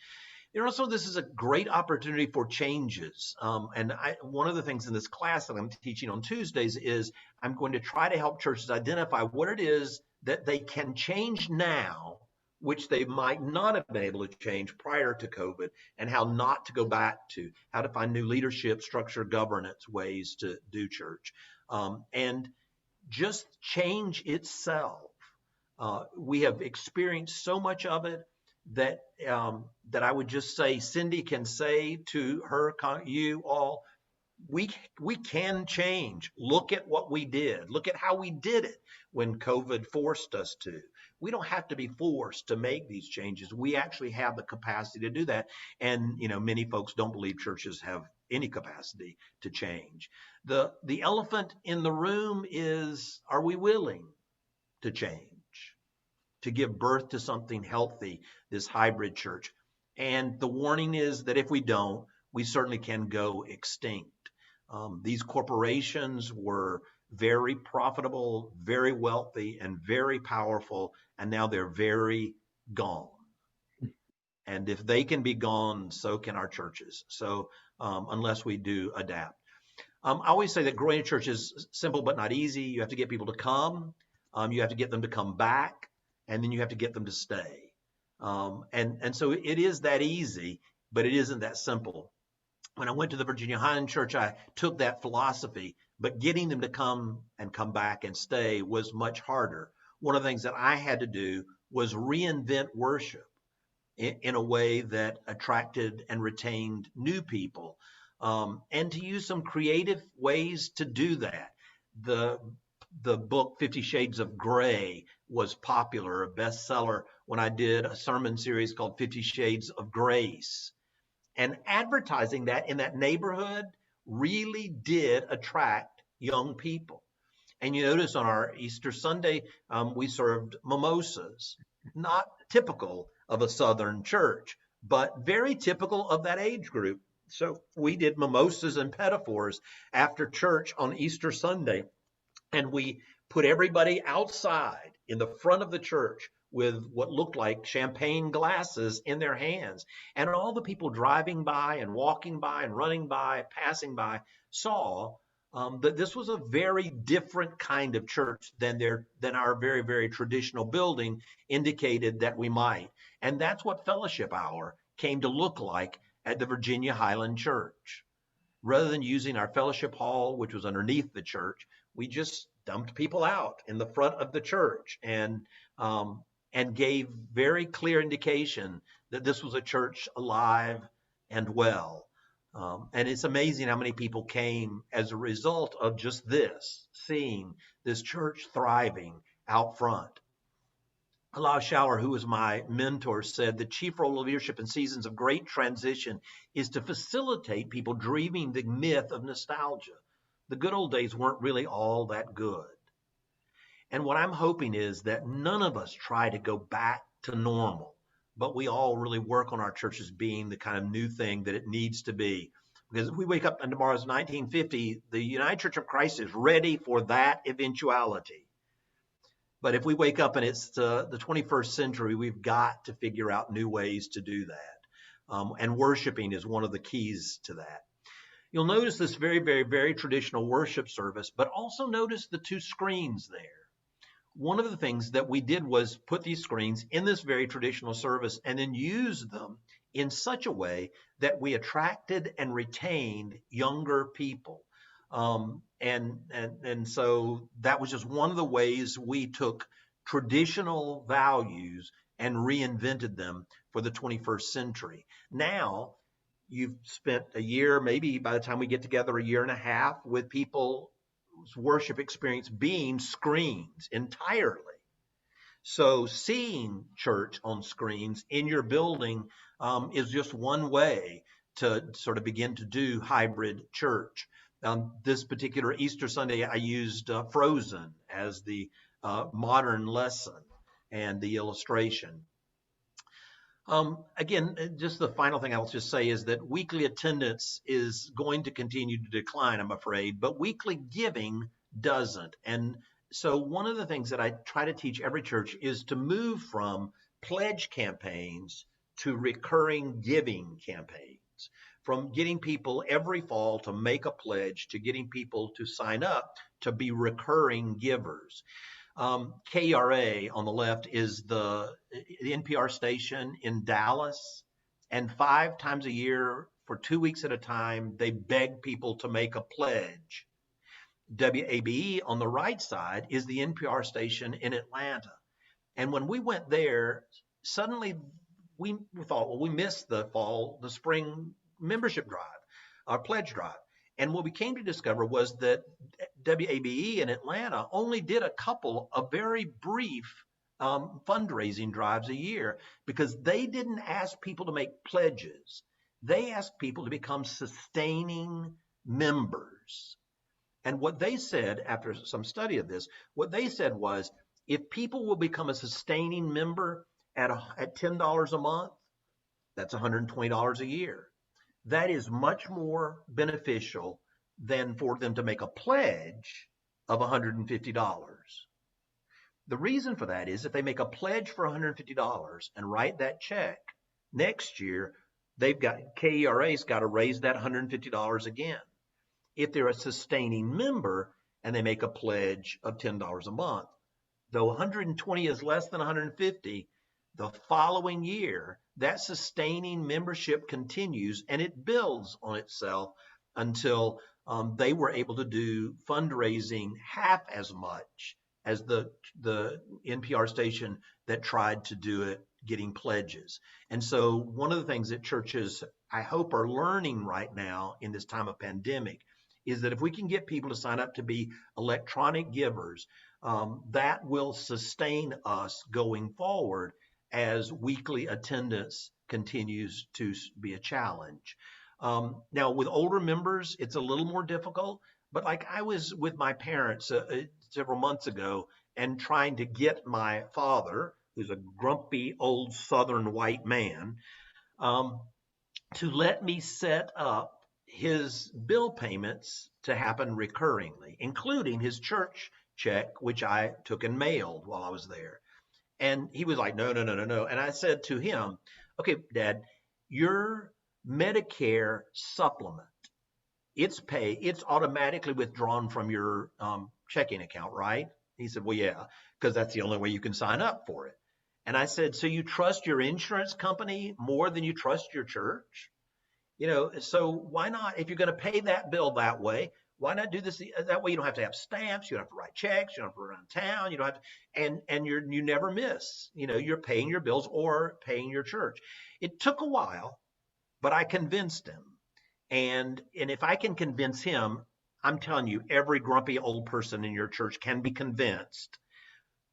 Also, this is a great opportunity for changes. And one of the things in this class that I'm teaching on Tuesdays is I'm going to try to help churches identify what it is that they can change now, which they might not have been able to change prior to COVID, and how not to go back to, how to find new leadership, structure, governance ways to do church. And just change itself. We have experienced so much of it that I would just say, Cindy can say to you all, we can change. Look at what we did. Look at how we did it when COVID forced us to. We don't have to be forced to make these changes. We actually have the capacity to do that. And, many folks don't believe churches have any capacity to change. The elephant in the room is, are we willing to change, to give birth to something healthy, this hybrid church? And the warning is that if we don't, we certainly can go extinct. These corporations were very profitable, very wealthy, and very powerful, and now they're very gone. And if they can be gone, so can our churches. So unless we do adapt. I always say that growing a church is simple but not easy. You have to get people to come. You have to get them to come back, and then you have to get them to stay. And so it is that easy, but it isn't that simple. When I went to the Virginia Highland Church, I took that philosophy, but getting them to come back and stay was much harder. One of the things that I had to do was reinvent worship in a way that attracted and retained new people, and to use some creative ways to do that. The book 50 Shades of Grey was popular, a bestseller, when I did a sermon series called 50 Shades of Grace. And advertising that in that neighborhood really did attract young people. And you notice on our Easter Sunday, we served mimosas, not typical of a Southern church, but very typical of that age group. So we did mimosas and pedophores after church on Easter Sunday, and we put everybody outside in the front of the church with what looked like champagne glasses in their hands. And all the people driving by and walking by and running by, passing by, saw that this was a very different kind of church than our very, very traditional building indicated that we might. And that's what Fellowship Hour came to look like at the Virginia Highland Church. Rather than using our fellowship hall, which was underneath the church, we just dumped people out in the front of the church and gave very clear indication that this was a church alive and well. And it's amazing how many people came as a result of just this, seeing this church thriving out front. Lau Schauer, who was my mentor, said the chief role of leadership in seasons of great transition is to facilitate people dreaming the myth of nostalgia. The good old days weren't really all that good. And what I'm hoping is that none of us try to go back to normal, but we all really work on our churches being the kind of new thing that it needs to be. Because if we wake up and tomorrow's 1950, the United Church of Christ is ready for that eventuality. But if we wake up and it's the 21st century, we've got to figure out new ways to do that. And worshiping is one of the keys to that. You'll notice this very, very, very traditional worship service, but also notice the two screens there. One of the things that we did was put these screens in this very traditional service and then use them in such a way that we attracted and retained younger people. And so that was just one of the ways we took traditional values and reinvented them for the 21st century. Now, you've spent a year, maybe by the time we get together, a year and a half with people's worship experience being screens entirely. So seeing church on screens in your building is just one way to sort of begin to do hybrid church. This particular Easter Sunday, I used Frozen as the modern lesson and the illustration. Again, just the final thing I'll just say is that weekly attendance is going to continue to decline, I'm afraid, but weekly giving doesn't. And so one of the things that I try to teach every church is to move from pledge campaigns to recurring giving campaigns. From getting people every fall to make a pledge to getting people to sign up to be recurring givers. KRA on the left is the NPR station in Dallas, and 5 times a year for 2 weeks at a time, they beg people to make a pledge. WABE on the right side is the NPR station in Atlanta. And when we went there, suddenly we thought, well, we missed the spring membership drive, our pledge drive. And what we came to discover was that WABE in Atlanta only did a couple of very brief fundraising drives a year because they didn't ask people to make pledges. They asked people to become sustaining members. And what they said after some study of this, what they said was, if people will become a sustaining member at $10 a month, that's $120 a year. That is much more beneficial than for them to make a pledge of $150. The reason for that is if they make a pledge for $150 and write that check, next year, KERA's got to raise that $150 again. If they're a sustaining member and they make a pledge of $10 a month, though 120 is less than 150, the following year, that sustaining membership continues and it builds on itself until they were able to do fundraising half as much as the NPR station that tried to do it getting pledges. And so one of the things that churches, I hope, are learning right now in this time of pandemic is that if we can get people to sign up to be electronic givers, that will sustain us going forward as weekly attendance continues to be a challenge. Now, with older members, it's a little more difficult, but like I was with my parents several months ago and trying to get my father, who's a grumpy old Southern white man, to let me set up his bill payments to happen recurringly, including his church check, which I took and mailed while I was there. And he was like, no. And I said to him, okay, Dad, your Medicare supplement, it's automatically withdrawn from your checking account, right? He said, well, yeah, because that's the only way you can sign up for it. And I said, so you trust your insurance company more than you trust your church? So why not, if you're going to pay that bill that way, why not do this that way? You don't have to have stamps. You don't have to write checks. You don't have to run around town. You don't have to, and you never miss. You're paying your bills or paying your church. It took a while, but I convinced him. And if I can convince him, I'm telling you, every grumpy old person in your church can be convinced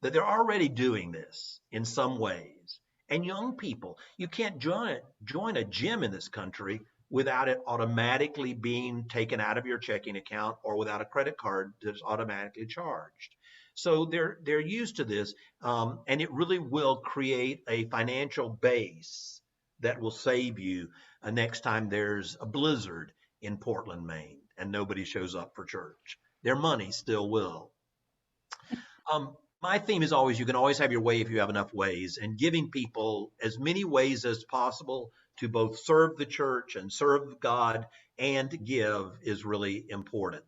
that they're already doing this in some ways. And young people, you can't join a gym in this country without it automatically being taken out of your checking account or without a credit card that's automatically charged. So they're used to this, and it really will create a financial base that will save you next time there's a blizzard in Portland, Maine, and nobody shows up for church. Their money still will. My theme is always, you can always have your way if you have enough ways, and giving people as many ways as possible to both serve the church and serve God and give is really important.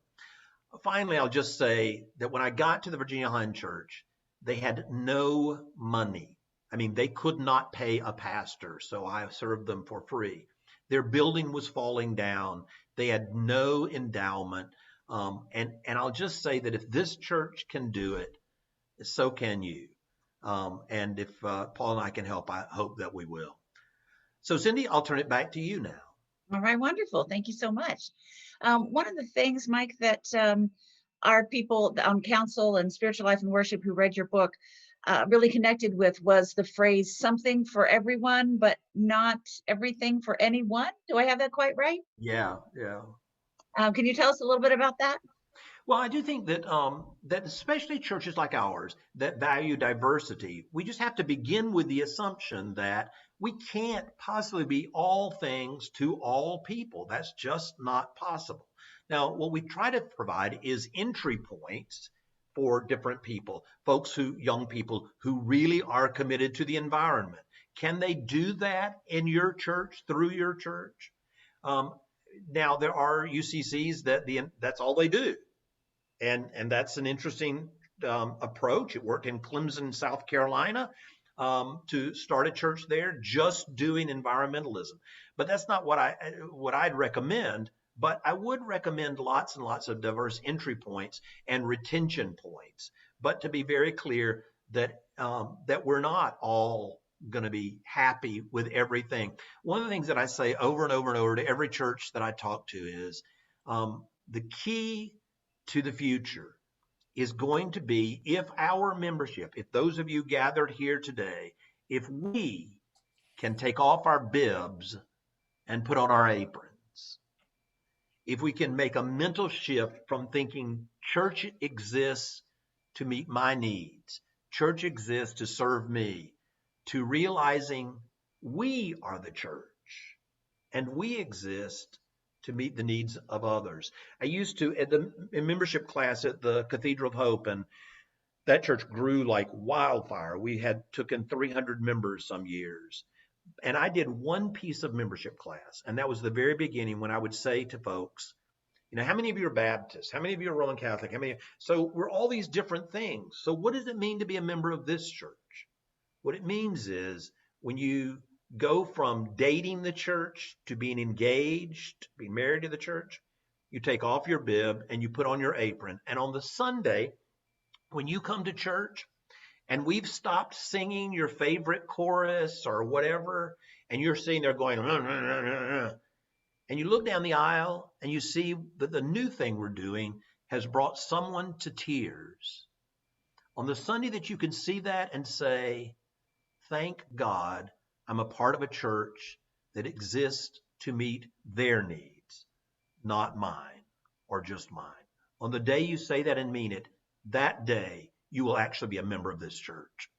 Finally, I'll just say that when I got to the Virginia Unchurched, they had no money. I mean, they could not pay a pastor, so I served them for free. Their building was falling down. They had no endowment. And I'll just say that if this church can do it, so can you. And if Paul and I can help, I hope that we will. So, Cindy, I'll turn it back to you now. All right, wonderful. Thank you so much. One of the things, Mike, that our people on council and spiritual life and worship who read your book really connected with was the phrase something for everyone, but not everything for anyone. Do I have that quite right? Yeah. Can you tell us a little bit about that? Well, I do think that that especially churches like ours that value diversity, we just have to begin with the assumption that we can't possibly be all things to all people. That's just not possible. Now, what we try to provide is entry points for different people, young people who really are committed to the environment. Can they do that in your church, through your church? Now, there are UCCs that's all they do. And that's an interesting approach. It worked in Clemson, South Carolina, to start a church there just doing environmentalism. But that's not what I'd recommend. But I would recommend lots and lots of diverse entry points and retention points. But to be very clear that we're not all going to be happy with everything. One of the things that I say over and over and over to every church that I talk to is the key to the future is going to be if our membership, if those of you gathered here today, if we can take off our bibs and put on our aprons, if we can make a mental shift from thinking church exists to meet my needs, church exists to serve me, to realizing we are the church and we exist to meet the needs of others. I used to, at the in membership class at the Cathedral of Hope, and that church grew like wildfire. We had took in 300 members some years. And I did one piece of membership class, and that was the very beginning when I would say to folks, you know, how many of you are Baptist? How many of you are Roman Catholic? How many? So we're all these different things. So what does it mean to be a member of this church? What it means is when you go from dating the church to being engaged, being married to the church, you take off your bib and you put on your apron. And on the Sunday, when you come to church and we've stopped singing your favorite chorus or whatever, and you're sitting there going, and you look down the aisle and you see that the new thing we're doing has brought someone to tears. On the Sunday that you can see that and say, thank God I'm a part of a church that exists to meet their needs, not mine or just mine. On the day you say that and mean it, that day you will actually be a member of this church,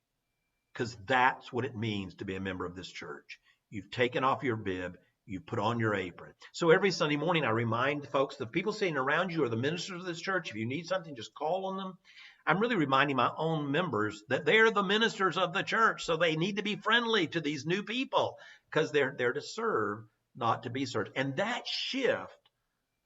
because that's what it means to be a member of this church. You've taken off your bib, you put on your apron. So every Sunday morning, I remind folks, the people sitting around you are the ministers of this church. If you need something, just call on them. I'm really reminding my own members that they're the ministers of the church, so they need to be friendly to these new people because they're there to serve, not to be served. And that shift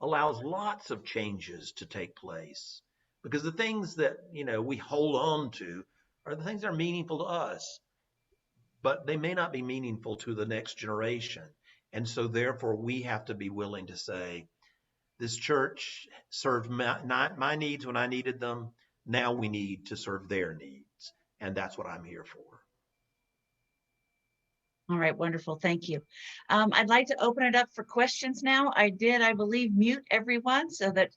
allows lots of changes to take place, because the things that, you know, we hold on to are the things that are meaningful to us, but they may not be meaningful to the next generation. And so therefore we have to be willing to say, this church served my needs when I needed them. Now we need to serve their needs. And that's what I'm here for. All right, wonderful. Thank you. I'd like to open it up for questions now. I believe, mute everyone so that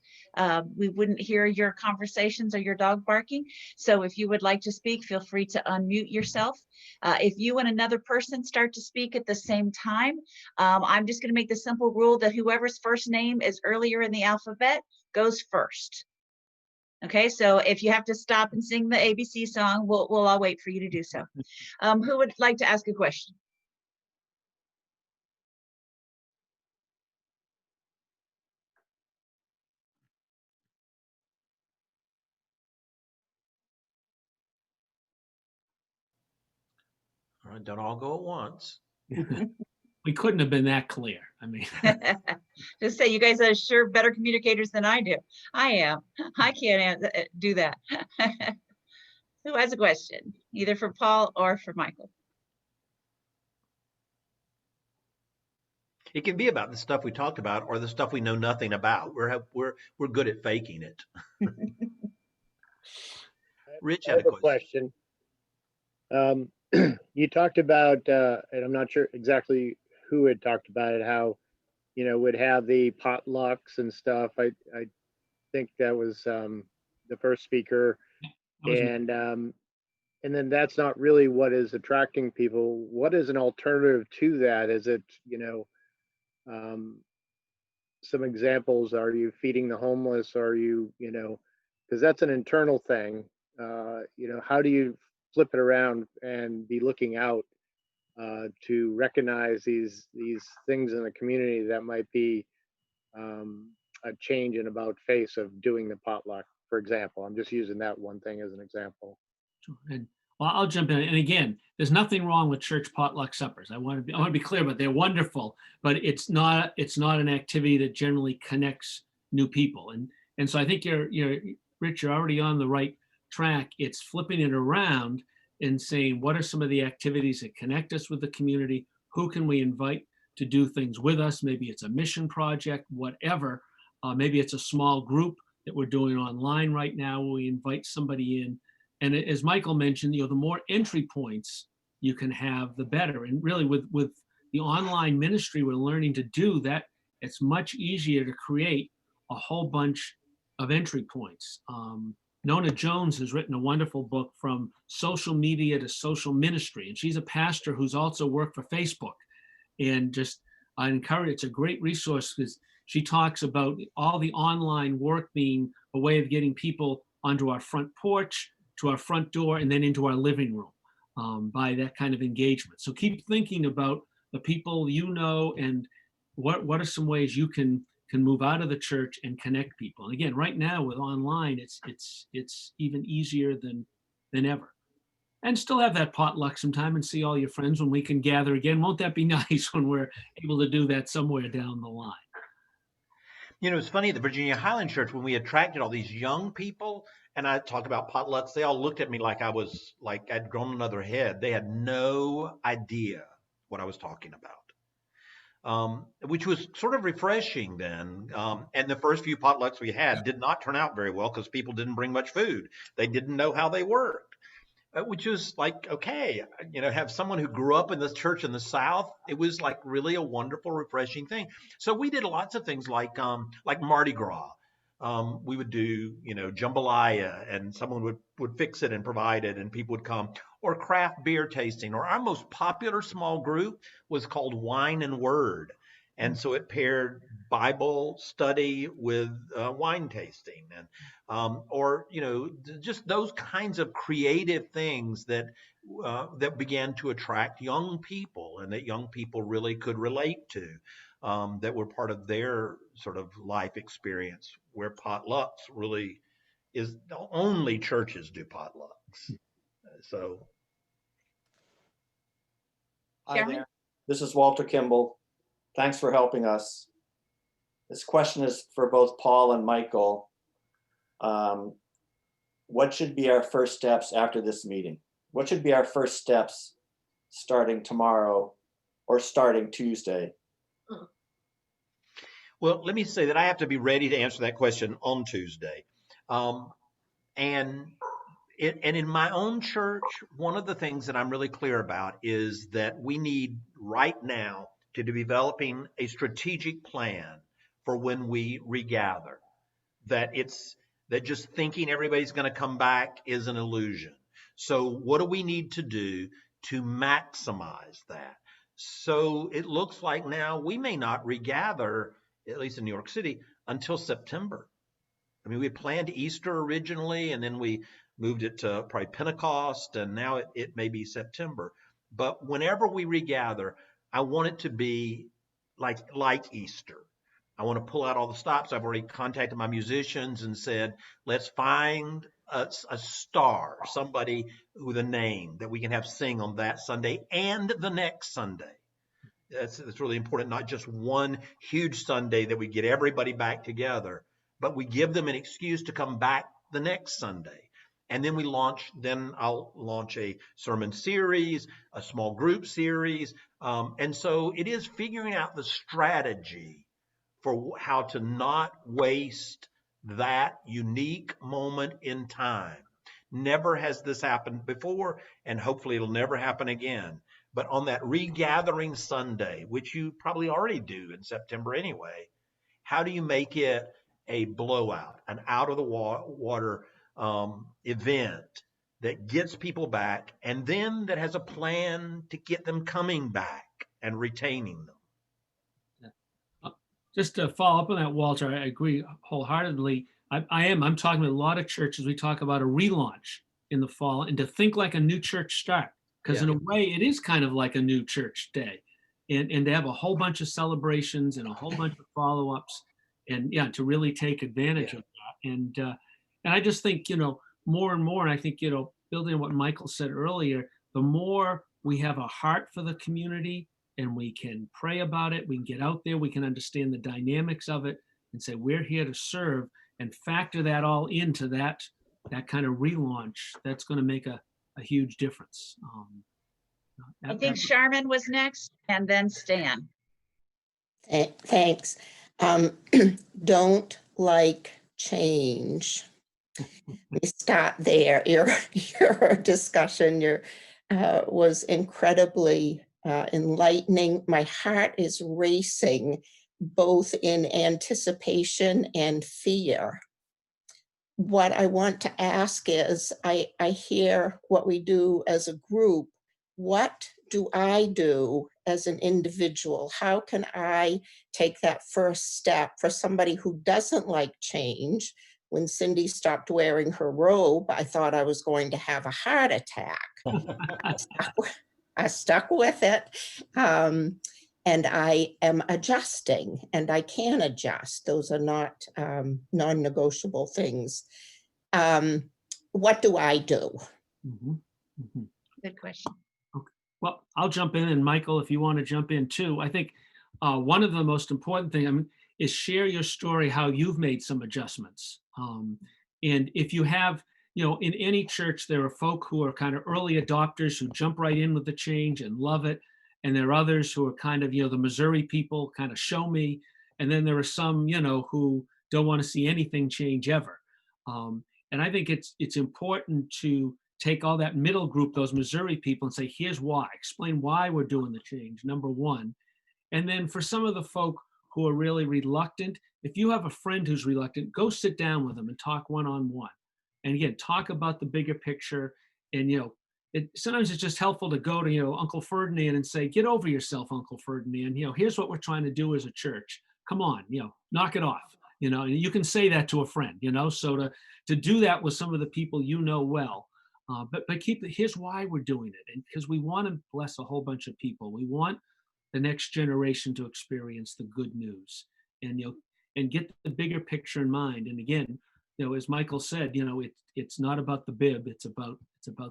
we wouldn't hear your conversations or your dog barking. So if you would like to speak, feel free to unmute yourself. If you and another person start to speak at the same time, I'm just going to make the simple rule that whoever's first name is earlier in the alphabet goes first. Okay, so if you have to stop and sing the ABC song, we'll all wait for you to do so. Who would like to ask a question? All right, don't all go at once. We couldn't have been that clear. I mean, Just say you guys are sure better communicators than I do. I am. I can't do that. Who has a question, either for Paul or for Michael? It can be about the stuff we talked about or the stuff we know nothing about. We're good at faking it. Rich had a question. You talked about, and I'm not sure exactly who had talked about it, how, you know, would have the potlucks and stuff. I think that was the first speaker, and then that's not really what is attracting people. What is an alternative to that? Is it, you know, some examples? Are you feeding the homeless? Are you, you know, because that's an internal thing. You know, how do you flip it around and be looking out to recognize these things in the community that might be a change in about face of doing the potluck, for example? I'm just using that one thing as an example. and well, I'll jump in. And again, there's nothing wrong with church potluck suppers. I want to be clear, but they're wonderful. But it's not an activity that generally connects new people. And so I think Rich, you're already on the right track. It's flipping it around and saying, what are some of the activities that connect us with the community? Who can we invite to do things with us? Maybe it's a mission project, whatever. Maybe it's a small group that we're doing online right now where we invite somebody in. And as Michael mentioned, the more entry points you can have, the better. And really with the online ministry we're learning to do that, it's much easier to create a whole bunch of entry points. Nona Jones has written a wonderful book, From Social Media to Social Ministry, and she's a pastor who's also worked for Facebook. And just, I encourage, it's a great resource because she talks about all the online work being a way of getting people onto our front porch, to our front door, and then into our living room by that kind of engagement. So keep thinking about the people you know and what are some ways you can can move out of the church and connect people. And again, right now with online, it's even easier than ever. And still have that potluck sometime and see all your friends when we can gather again. Won't that be nice when we're able to do that somewhere down the line? You know, it's funny, the Virginia Highland Church, when we attracted all these young people and I talked about potlucks, they all looked at me like I was like I'd grown another head. They had no idea what I was talking about, which was sort of refreshing then. And the first few potlucks we had did not turn out very well because people didn't bring much food. They didn't know how they worked. Which is like, okay, you know, have someone who grew up in this church in the South. It was like really a wonderful, refreshing thing. So we did lots of things like Mardi Gras. We would do, you know, jambalaya, and someone would fix it and provide it, and people would come. Or craft beer tasting. Or our most popular small group was called Wine and Word. And so it paired Bible study with wine tasting, and or you know, just those kinds of creative things that that began to attract young people, and that young people really could relate to, that were part of their sort of life experience. Where potlucks really is only churches do potlucks. So, Hi Chairman? there. This is Walter Kimball. Thanks for helping us. This question is for both Paul and Michael. What should be our first steps after this meeting? What should be our first steps starting tomorrow or starting Tuesday? well, let me say that I have to be ready to answer that question on Tuesday. And in my own church, one of the things that I'm really clear about is that we need right now to be developing a strategic plan for when we regather. That just thinking everybody's going to come back is an illusion. So what do we need to do to maximize that? So it looks like now we may not regather, at least in New York City, until September. I mean, we had planned Easter originally, and then we moved it to probably Pentecost, and now it may be September. But whenever we regather, I want it to be like Easter. I want to pull out all the stops. I've already contacted my musicians and said, let's find a star, somebody with a name that we can have sing on that Sunday and the next Sunday. That's really important, not just one huge Sunday that we get everybody back together, but we give them an excuse to come back the next Sunday. And then I'll launch a sermon series, a small group series. And so it is figuring out the strategy for how to not waste that unique moment in time. Never has this happened before, and hopefully it'll never happen again. But on that regathering Sunday, which you probably already do in September anyway, how do you make it a blowout, an out of the water event that gets people back, and then that has a plan to get them coming back and retaining them? Just to follow up on that, Walter, I agree wholeheartedly. I'm talking with a lot of churches. We talk about a relaunch in the fall, and to think like a new church start, because in a way it is kind of like a new church day, and to have a whole bunch of celebrations and a whole bunch of follow-ups, and yeah, to really take advantage of that. And I just think, you know, more and more, and I think, you know, building on what Michael said earlier, the more we have a heart for the community, and we can pray about it, we can get out there, we can understand the dynamics of it, and say we're here to serve, and factor that all into that kind of relaunch. That's going to make a huge difference. I think Charmin was next, and then Stan. Thanks. Don't like change. We start there. Your discussion was incredibly enlightening. My heart is racing, both in anticipation and fear. What I want to ask is, I hear what we do as a group. What do I do as an individual? How can I take that first step for somebody who doesn't like change? When Cindy stopped wearing her robe, I thought I was going to have a heart attack. I stuck with it. and I am adjusting, and I can adjust. Those are not non-negotiable things. What do I do? Mhm, mhm. Good question. Well, I'll jump in, and Michael, if you want to jump in too. I think one of the most important thing, is share your story, how you've made some adjustments. And if you have, in any church, there are folk who are kind of early adopters who jump right in with the change and love it. And there are others who are kind of, the Missouri people, kind of show me. And then there are some, who don't want to see anything change ever. And I think it's important to take all that middle group, those Missouri people, and say, here's why, explain why we're doing the change, number one. And then for some of the folk who are really reluctant, if you have a friend who's reluctant, go sit down with them and talk one-on-one. And again, talk about the bigger picture. And, sometimes it's just helpful to go to, Uncle Ferdinand and say, get over yourself, Uncle Ferdinand. Here's what we're trying to do as a church. Come on, knock it off. And you can say that to a friend, so to do that with some of the people well. But here's why we're doing it. And because we want to bless a whole bunch of people. We want the next generation to experience the good news, and and get the bigger picture in mind. And again, as Michael said, it's not about the bib, it's about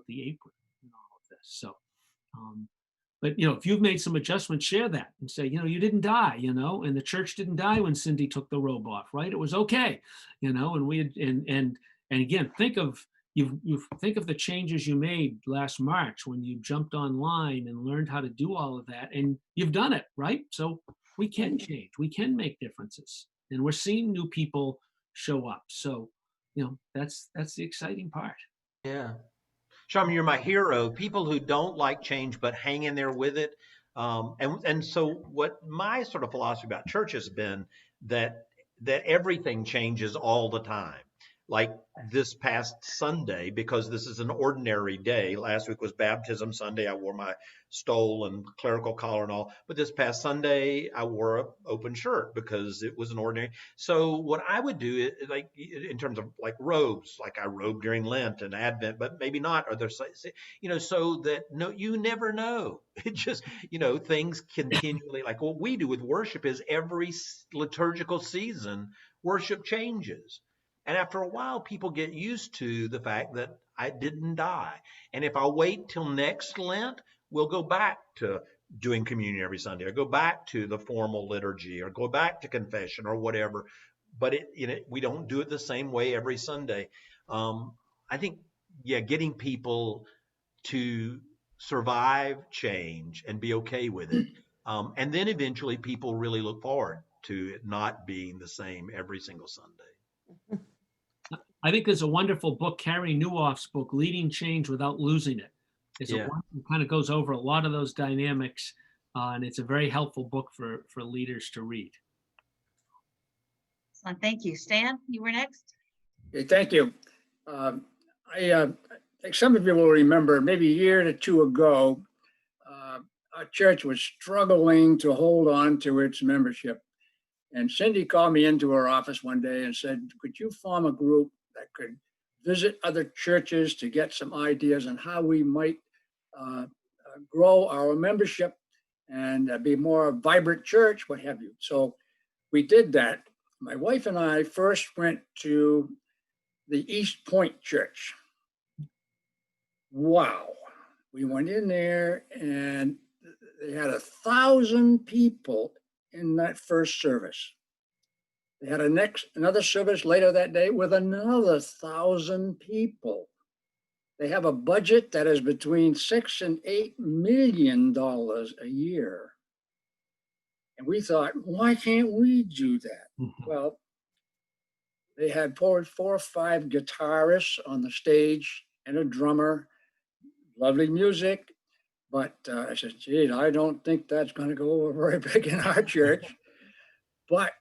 the apron and all of this. So but if you've made some adjustments, share that and say, you didn't die, and the church didn't die when Cindy took the robe off, right? It was okay, and we had, and again, think of the changes you made last March when you jumped online and learned how to do all of that, and you've done it, right? So we can change, we can make differences, and we're seeing new people show up. So, that's the exciting part. Yeah. Sharma, you're my hero. People who don't like change but hang in there with it. And so what my sort of philosophy about church has been that everything changes all the time. Like this past Sunday, because this is an ordinary day. Last week was baptism Sunday. I wore my stole and clerical collar and all. But this past Sunday, I wore an open shirt because it was an ordinary. So what I would do, like in terms of like robes, like I robe during Lent and Advent, but maybe not. Or there's, so that you never know. It just, things continually, like what we do with worship is every liturgical season, worship changes. And after a while, people get used to the fact that I didn't die. And if I wait till next Lent, we'll go back to doing communion every Sunday, or go back to the formal liturgy, or go back to confession, or whatever. But we don't do it the same way every Sunday. I think, getting people to survive change and be okay with it. And then eventually people really look forward to it not being the same every single Sunday. I think there's a wonderful book, Carrie Nieuwhoff's book, Leading Change Without Losing It. It kind of goes over a lot of those dynamics, and it's a very helpful book for leaders to read. Thank you. Stan, you were next. Okay, thank you. I think some of you will remember maybe a year or two ago, our church was struggling to hold on to its membership. And Cindy called me into her office one day and said, could you form a group that could visit other churches to get some ideas on how we might grow our membership and be more a vibrant church, what have you. So we did that. My wife and I first went to the East Point Church. Wow. We went in there and they had 1,000 people in that first service. They had another service later that day with another 1,000 people. They have a budget that is between $6 and $8 million a year. And we thought, why can't we do that? Mm-hmm. Well, they had 4 or 5 guitarists on the stage and a drummer, lovely music. But I said, geez, I don't think that's going to go over very big in our church. But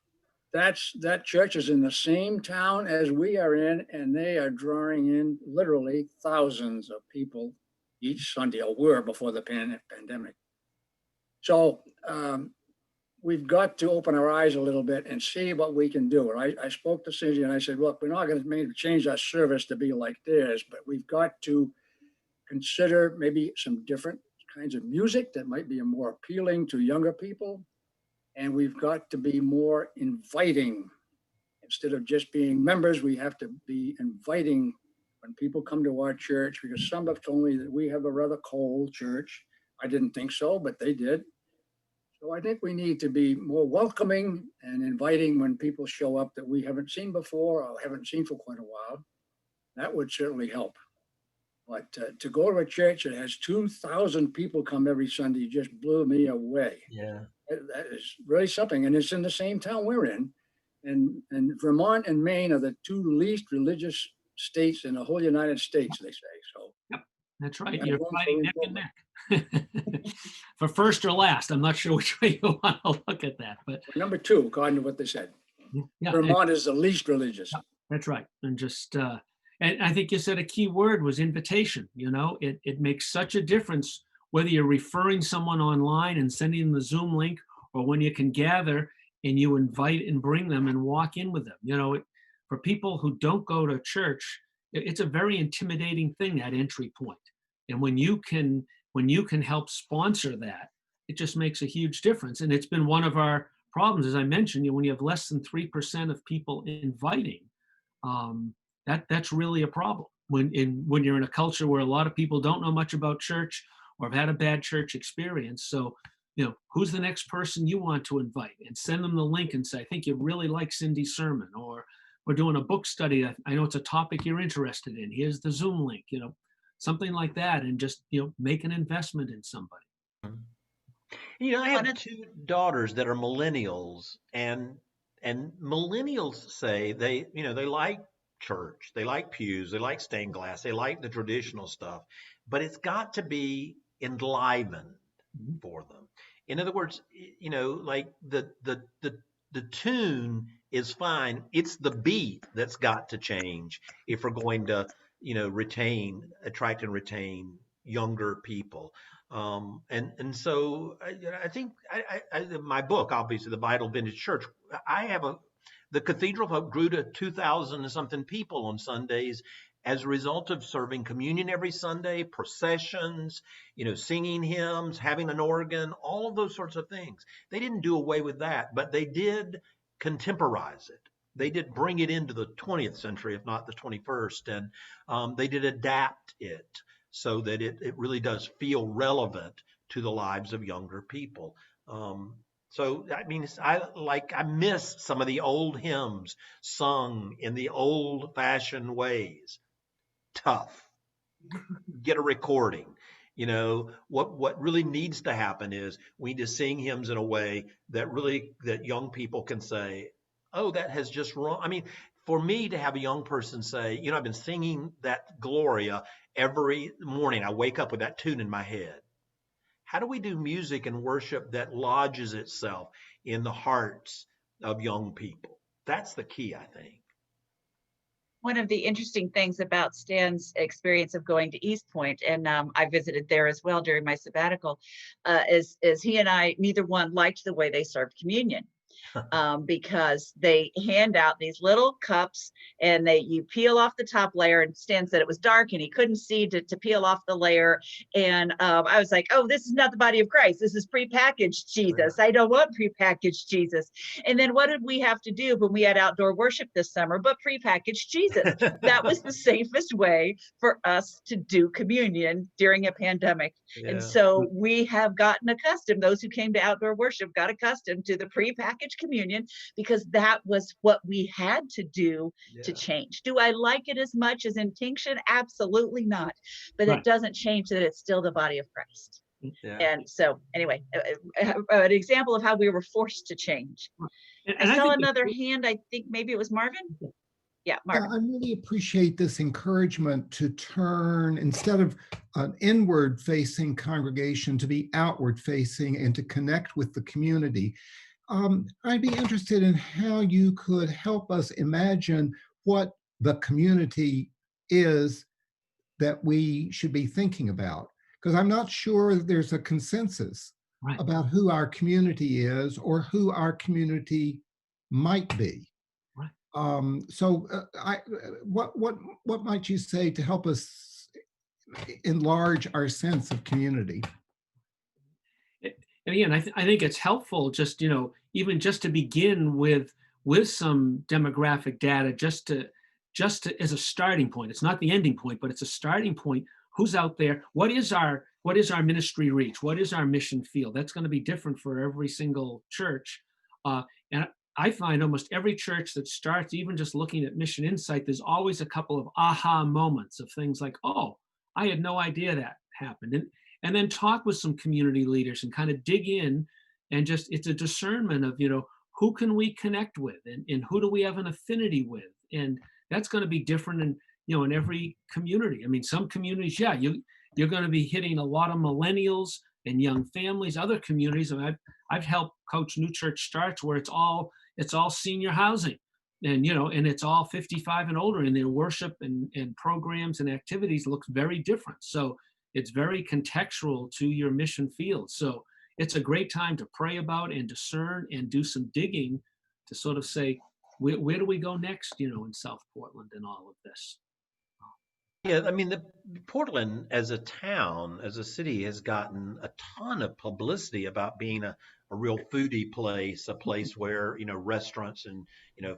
that church is in the same town as we are in, and they are drawing in literally thousands of people each Sunday, or were before the pandemic. So we've got to open our eyes a little bit and see what we can do. I spoke to Cindy and I said, look, we're not going to change our service to be like theirs, but we've got to consider maybe some different kinds of music that might be more appealing to younger people. And we've got to be more inviting. Instead of just being members, we have to be inviting when people come to our church, because some have told me that we have a rather cold church. I didn't think so, but they did. So I think we need to be more welcoming and inviting when people show up that we haven't seen before or haven't seen for quite a while. That would certainly help. But to go to a church that has 2,000 people come every Sunday just blew me away. Yeah. That is really something. And it's in the same town we're in. And Vermont and Maine are the two least religious states in the whole United States, they say. So Yep, that's right. that's You're one fighting for neck and neck. For first or last, I'm not sure which way you want to look at that, but number two, according to what they said. yeah, Vermont is the least religious. that's right. And just, and I think you said a key word was invitation. You know, it makes such a difference whether you're referring someone online and sending them the Zoom link, or when you can gather and you invite and bring them and walk in with them. You know, for people who don't go to church, it's a very intimidating thing, that entry point. And when you can help sponsor that, it just makes a huge difference. And it's been one of our problems, as I mentioned, when you have less than 3% of people inviting, that's really a problem. When you're in a culture where a lot of people don't know much about church or have had a bad church experience. So, you know, who's the next person you want to invite, and send them the link and say, I think you really like Cindy's sermon, or we're doing a book study. I know it's a topic you're interested in. Here's the Zoom link, you know, something like that. And just, you know, make an investment in somebody. You know, I have two daughters that are millennials, and millennials say they like church, they like pews, they like stained glass, they like the traditional stuff, but it's got to be enlivened for them. In other words, you know, like the tune is fine. It's the beat that's got to change if we're going to, you know, attract and retain younger people. And so I think my book, obviously, the Untitled Vintage Church, the Cathedral grew to 2,000 and something people on Sundays as a result of serving communion every Sunday, processions, you know, singing hymns, having an organ, all of those sorts of things. They didn't do away with that, but they did contemporize it. They did bring it into the 20th century, if not the 21st, and they did adapt it so that it really does feel relevant to the lives of younger people. So, I mean, I miss some of the old hymns sung in the old-fashioned ways. Tough. Get a recording. You know, what really needs to happen is we need to sing hymns in a way that young people can say, oh, that has just wrong. I mean, for me to have a young person say, you know, I've been singing that Gloria every morning. I wake up with that tune in my head. How do we do music and worship that lodges itself in the hearts of young people? That's the key, I think. One of the interesting things about Stan's experience of going to East Point, and I visited there as well during my sabbatical, is he and I, neither one liked the way they served communion. Because they hand out these little cups, and you peel off the top layer, and Stan said it was dark and he couldn't see to peel off the layer. And I was like, oh, this is not the body of Christ. This is prepackaged Jesus. I don't want prepackaged Jesus. And then what did we have to do when we had outdoor worship this summer but prepackaged Jesus? That was the safest way for us to do communion during a pandemic. Yeah. And so we have gotten accustomed, those who came to outdoor worship got accustomed to the prepackaged communion, because that was what we had to do to change. Do I like it as much as intinction? Absolutely not. But it doesn't change that it's still the body of Christ. Yeah. And so anyway, an example of how we were forced to change. And I saw another hand. I think maybe it was Marvin. Yeah, Marvin. I really appreciate this encouragement to turn, instead of an inward-facing congregation, to be outward-facing and to connect with the community. I'd be interested in how you could help us imagine what the community is that we should be thinking about, because I'm not sure there's a consensus about who our community is or who our community might be. What might you say to help us enlarge our sense of community? And again, I think it's helpful just, even just to begin with some demographic data, just to as a starting point. It's not the ending point, but it's a starting point. Who's out there? What is our ministry reach? What is our mission field? That's going to be different for every single church. And I find almost every church that starts even just looking at mission insight, there's always a couple of aha moments of things like, oh, I had no idea that happened. And then talk with some community leaders and kind of dig in, and just, it's a discernment of, who can we connect with, and who do we have an affinity with? And that's going to be different in every community. I mean, some communities, yeah, you're going to be hitting a lot of millennials and young families. Other communities, and I've helped coach New Church Starts, where it's all senior housing, and and it's all 55 and older, and their worship and programs and activities looks very different. So it's very contextual to your mission field. So it's a great time to pray about and discern and do some digging to sort of say, where do we go next, in South Portland and all of this. Yeah, I mean, the Portland as a town, as a city, has gotten a ton of publicity about being a real foodie place, a place where, restaurants and,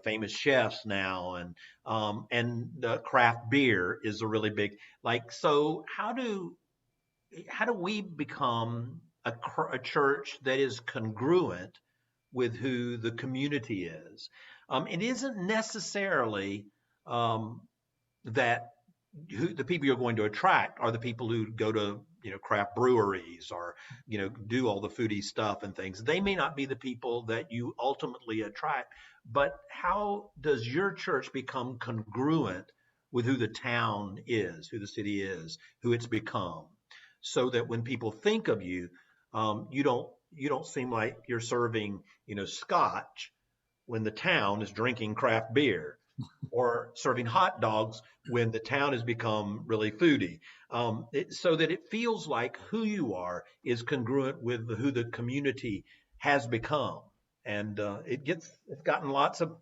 famous chefs now, and the craft beer is a really big, so how do we become a church that is congruent with who the community is? It isn't necessarily that the people you're going to attract are the people who go to craft breweries or do all the foodie stuff and things. They may not be the people that you ultimately attract, but how does your church become congruent with who the town is, who the city is, who it's become, so that when people think of you, you don't seem like you're serving scotch when the town is drinking craft beer, or serving hot dogs when the town has become really foodie, so that it feels like who you are is congruent with who the community has become. And you've gotten lots of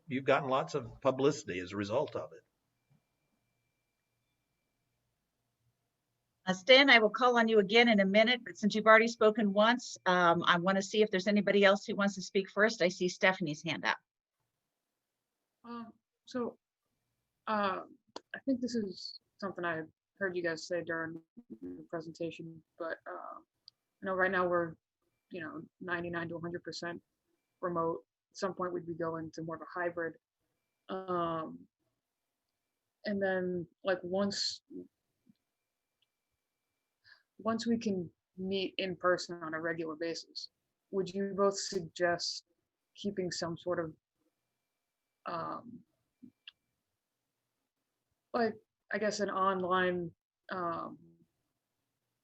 publicity as a result of it. Stan, I will call on you again in a minute, but since you've already spoken once, I want to see if there's anybody else who wants to speak first. I see Stephanie's hand up. I think this is something I heard you guys say during the presentation, but right now we're 99 to 100% remote. At some point we'd be going to more of a hybrid, and then once we can meet in person on a regular basis, would you both suggest keeping some sort of I guess an online,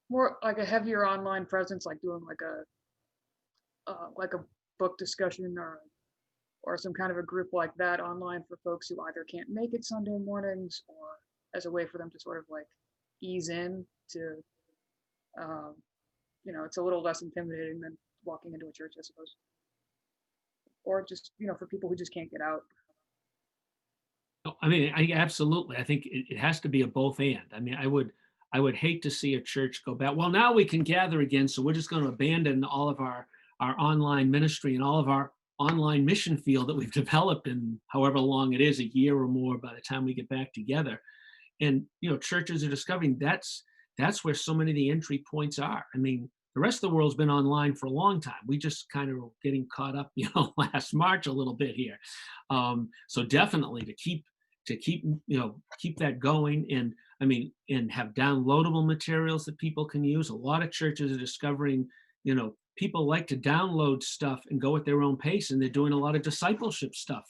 more like a heavier online presence, like doing like a book discussion or some kind of a group like that online for folks who either can't make it Sunday mornings, or as a way for them to sort of ease in to, it's a little less intimidating than walking into a church, I suppose. Or just, for people who just can't get out. I mean, absolutely. I think it has to be a both and. I mean, I would hate to see a church go back. Well, now we can gather again, so we're just going to abandon all of our online ministry and all of our online mission field that we've developed in however long it is, a year or more by the time we get back together. And churches are discovering that's where so many of the entry points are. I mean, the rest of the world's been online for a long time. We just kind of getting caught up, last March a little bit here. So definitely to keep that going, and I mean, and have downloadable materials that people can use. A lot of churches are discovering, people like to download stuff and go at their own pace, and they're doing a lot of discipleship stuff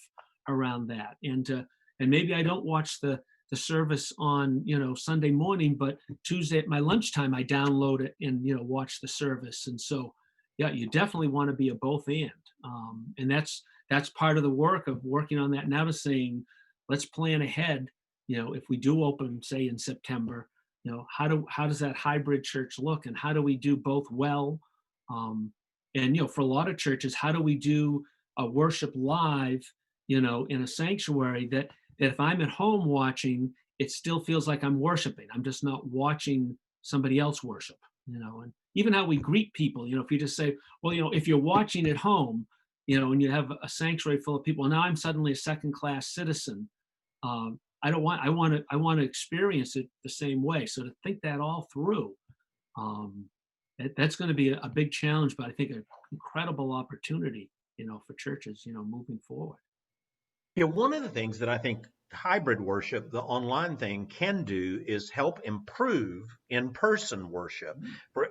around that. And maybe I don't watch the service on Sunday morning, but Tuesday at my lunchtime I download it and watch the service. And so yeah, you definitely want to be a both and that's part of the work of working on that now, to saying, let's plan ahead. If we do open, say in September, how does that hybrid church look, and how do we do both well? And for a lot of churches, how do we do a worship live, in a sanctuary that if I'm at home watching, it still feels like I'm worshiping. I'm just not watching somebody else worship, and even how we greet people. If you just say, well, if you're watching at home, and you have a sanctuary full of people, now I'm suddenly a second-class citizen. I want to experience it the same way. So to think that all through, that's going to be a big challenge, but I think an incredible opportunity, for churches, moving forward. Yeah, one of the things that I think hybrid worship, the online thing, can do is help improve in-person worship.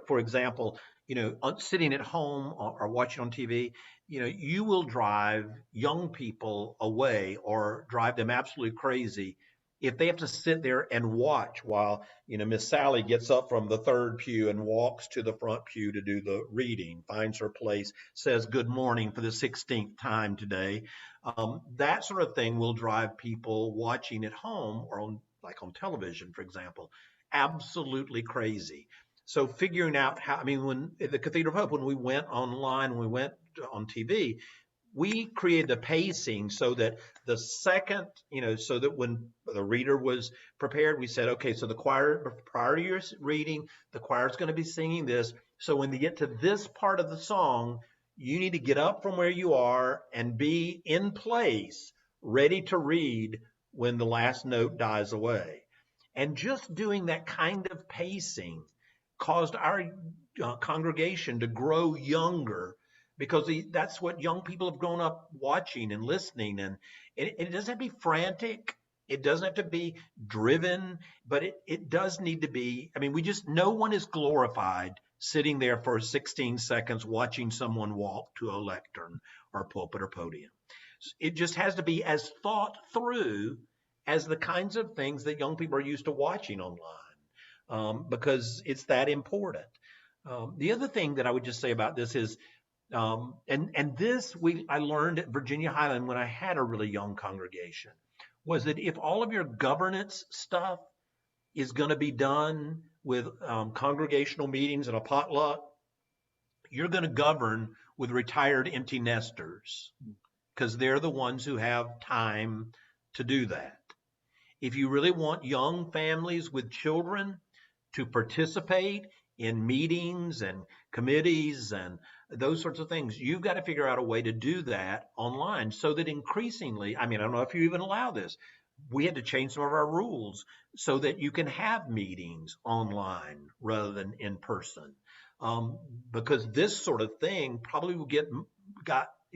For example, sitting at home or watching on TV, you will drive young people away or drive them absolutely crazy if they have to sit there and watch while, Miss Sally gets up from the third pew and walks to the front pew to do the reading, finds her place, says good morning for the 16th time today. That sort of thing will drive people watching at home or on television, for example, absolutely crazy. So figuring out how, when at the Cathedral of Hope, when we went online, when we went on TV, we created the pacing so that the second, so that when the reader was prepared, we said, okay, so the choir, prior to your reading, the choir is going to be singing this. So when they get to this part of the song, you need to get up from where you are and be in place, ready to read when the last note dies away. And just doing that kind of pacing caused our congregation to grow younger, because that's what young people have grown up watching and listening. And it doesn't have to be frantic. It doesn't have to be driven, but it does need to be. No one is glorified sitting there for 16 seconds watching someone walk to a lectern or pulpit or podium. It just has to be as thought through as the kinds of things that young people are used to watching online, because it's that important. The other thing that I would just say about this is, I learned at Virginia Highland when I had a really young congregation, was that if all of your governance stuff is going to be done with congregational meetings and a potluck, you're going to govern with retired empty nesters, because they're the ones who have time to do that. If you really want young families with children to participate in meetings and committees and those sorts of things, you've got to figure out a way to do that online, so that increasingly, I don't know if you even allow this, we had to change some of our rules so that you can have meetings online rather than in person, because this sort of thing probably will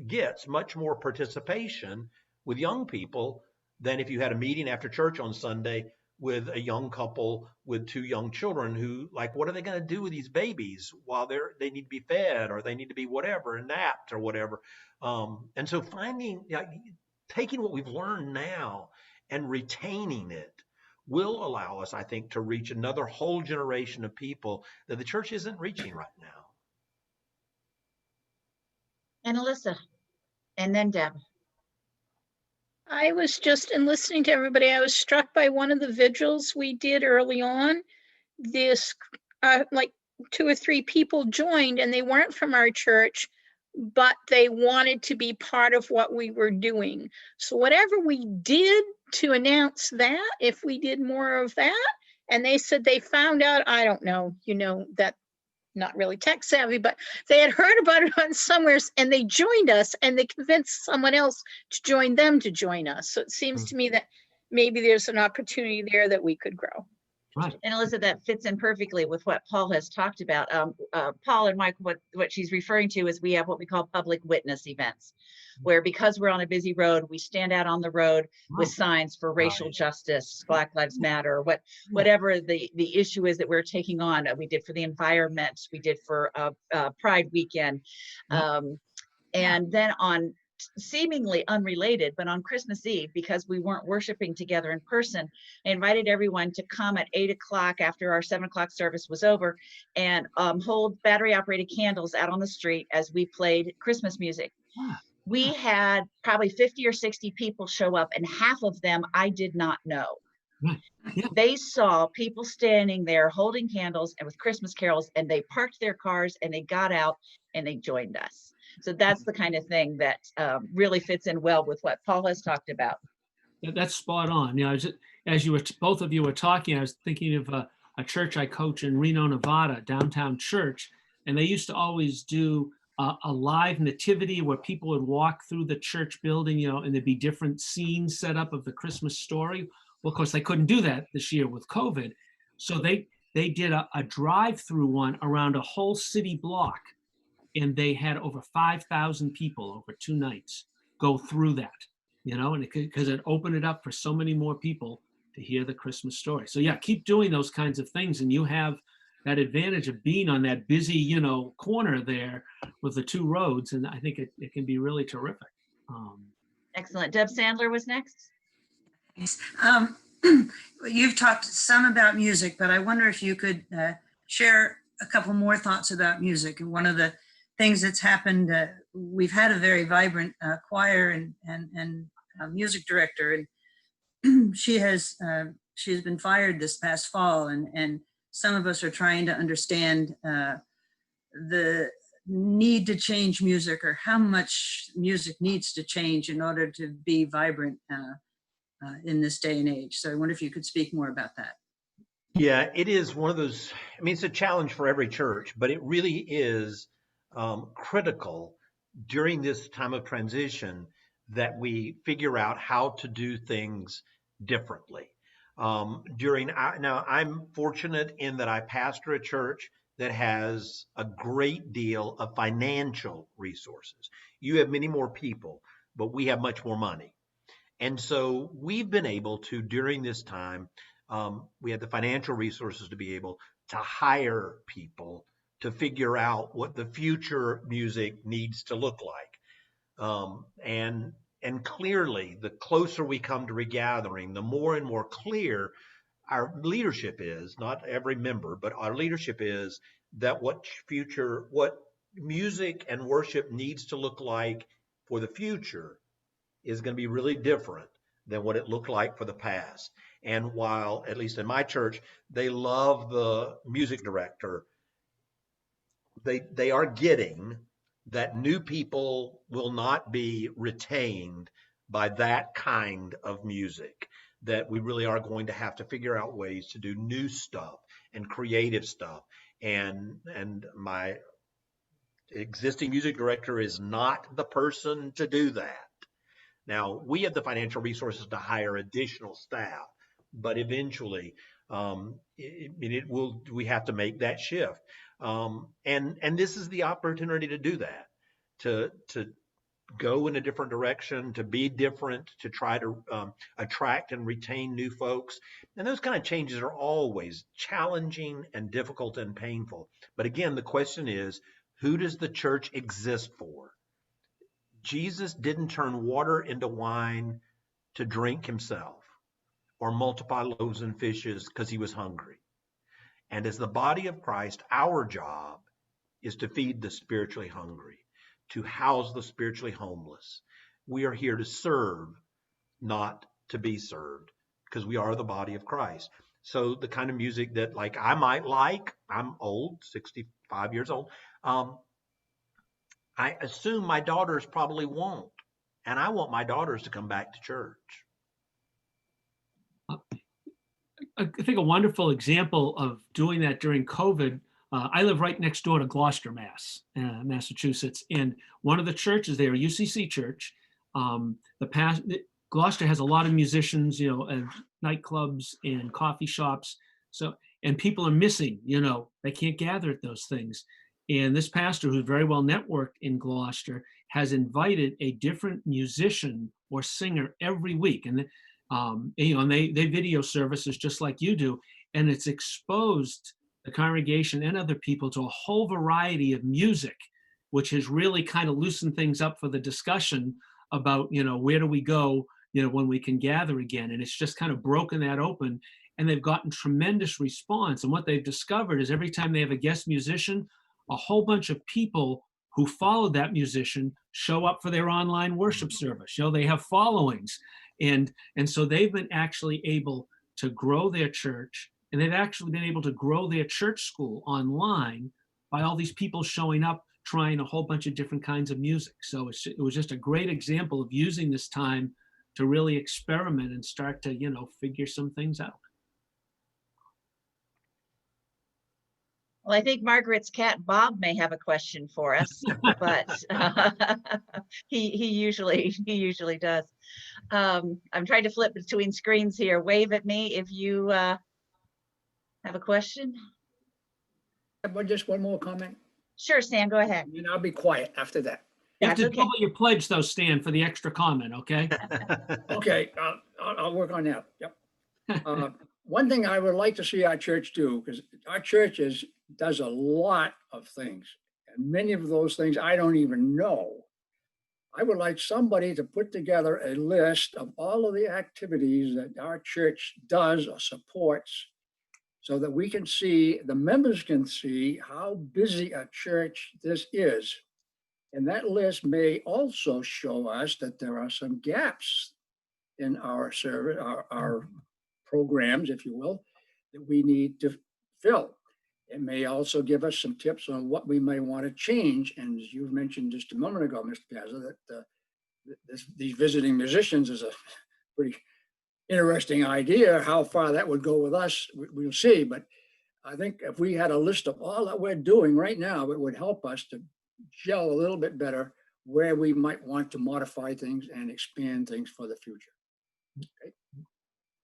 gets much more participation with young people than if you had a meeting after church on Sunday with a young couple with two young children who, what are they going to do with these babies while they need to be fed, or they need to be whatever, napped or whatever. And so taking what we've learned now and retaining it will allow us, I think, to reach another whole generation of people that the church isn't reaching right now. And Alyssa, and then Deb. I was just in listening to everybody, I was struck by one of the vigils we did early on. This, 2 or 3 people joined, and they weren't from our church, but they wanted to be part of what we were doing. So whatever we did to announce that, if we did more of that, and they said they found out, I don't know, that not really tech savvy, but they had heard about it on somewhere, and they joined us, and they convinced someone else to join them to join us. So it seems to me that maybe there's an opportunity there that we could grow. Right. And Alyssa, that fits in perfectly with what Paul has talked about. Paul and Mike, what she's referring to is we have what we call public witness events, where because we're on a busy road, we stand out on the road with signs for racial justice, Black Lives Matter, whatever the issue is that we're taking on. We did for the environment, we did for Pride weekend. And then on seemingly unrelated, but on Christmas Eve, because we weren't worshiping together in person, I invited everyone to come at 8 o'clock after our 7 o'clock service was over and hold battery operated candles out on the street as we played Christmas music. We had probably 50 or 60 people show up, and half of them I did not know. They saw people standing there holding candles and with Christmas carols, and they parked their cars and they got out and they joined us. So that's the kind of thing that really fits in well with what Paul has talked about. That's spot on. As both of you were talking, I was thinking of a church I coach in Reno, Nevada, downtown church, and they used to always do a live nativity where people would walk through the church building, you know, and there'd be different scenes set up of the Christmas story. Well, of course, they couldn't do that this year with COVID. So they did a drive-through one around a whole city block, and they had over 5,000 people over 2 nights go through that, you know, and because it opened it up for so many more people to hear the Christmas story. So yeah, keep doing those kinds of things, and you have that advantage of being on that busy, you know, corner there with the 2 roads, and I think it can be really terrific. Excellent. Deb Sandler was next. Thanks. You've talked some about music, but I wonder if you could share a couple more thoughts about music. And one of the things that's happened, we've had a very vibrant choir and music director, and she's been fired this past fall, and some of us are trying to understand the need to change music, or how much music needs to change in order to be vibrant in this day and age. So I wonder if you could speak more about that. Yeah, it is one of those, I mean, it's a challenge for every church, but it really is critical during this time of transition that we figure out how to do things differently. Now, I'm fortunate in that I pastor a church that has a great deal of financial resources. You have many more people, but we have much more money. And so we've been able to, during this time, we had the financial resources to be able to hire people to figure out what the future music needs to look like. And clearly, the closer we come to regathering, the more and more clear our leadership is, not every member, but our leadership is, that what music and worship needs to look like for the future is going to be really different than what it looked like for the past. And while, at least in my church, they love the music director, they are getting that new people will not be retained by that kind of music, that we really are going to have to figure out ways to do new stuff and creative stuff. And my existing music director is not the person to do that. Now, we have the financial resources to hire additional staff, but eventually we have to make that shift. And this is the opportunity to do that, to go in a different direction, to be different, to try to attract and retain new folks. And those kind of changes are always challenging and difficult and painful. But again, the question is, who does the church exist for? Jesus didn't turn water into wine to drink himself, or multiply loaves and fishes because he was hungry. And as the body of Christ, our job is to feed the spiritually hungry, to house the spiritually homeless. We are here to serve, not to be served, because we are the body of Christ. So the kind of music that, like, I might like, I'm old, 65 years old, I assume my daughters probably won't. And I want my daughters to come back to church. I think a wonderful example of doing that during COVID, I live right next door to Gloucester, Massachusetts, and one of the churches there, UCC Church, Gloucester has a lot of musicians, you know, and nightclubs and coffee shops. So, and people are missing, you know, they can't gather at those things. And this pastor, who's very well networked in Gloucester, has invited a different musician or singer every week. And you know, and they video services just like you do, and it's exposed the congregation and other people to a whole variety of music, which has really kind of loosened things up for the discussion about, you know, where do we go, you know, when we can gather again. And it's just kind of broken that open, and they've gotten tremendous response. And what they've discovered is every time they have a guest musician, a whole bunch of people who follow that musician show up for their online worship service. You know, they have followings. And so they've been actually able to grow their church, and they've actually been able to grow their church school online by all these people showing up, trying a whole bunch of different kinds of music. So it was just a great example of using this time to really experiment and start to, you know, figure some things out. Well, I think Margaret's cat Bob may have a question for us, but he usually does. I'm trying to flip between screens here. Wave at me if you have a question. But just one more comment, Sure, Stan, go ahead. and I'll be quiet after that. You have That's to okay. double your pledge though, Stan, for the extra comment, okay? Okay, I'll work on that. Yep. One thing I would like to see our church do, because our church does a lot of things, and many of those things I don't even know. I would like somebody to put together a list of all of the activities that our church does or supports, so that we can see, the members can see how busy a church this is. And that list may also show us that there are some gaps in our service, our programs, if you will, that we need to fill. It may also give us some tips on what we may want to change. And as you mentioned just a moment ago, Mr. Piazza, that these visiting musicians is a pretty interesting idea. How far that would go with us, we'll see. But I think if we had a list of all that we're doing right now, it would help us to gel a little bit better where we might want to modify things and expand things for the future. Okay.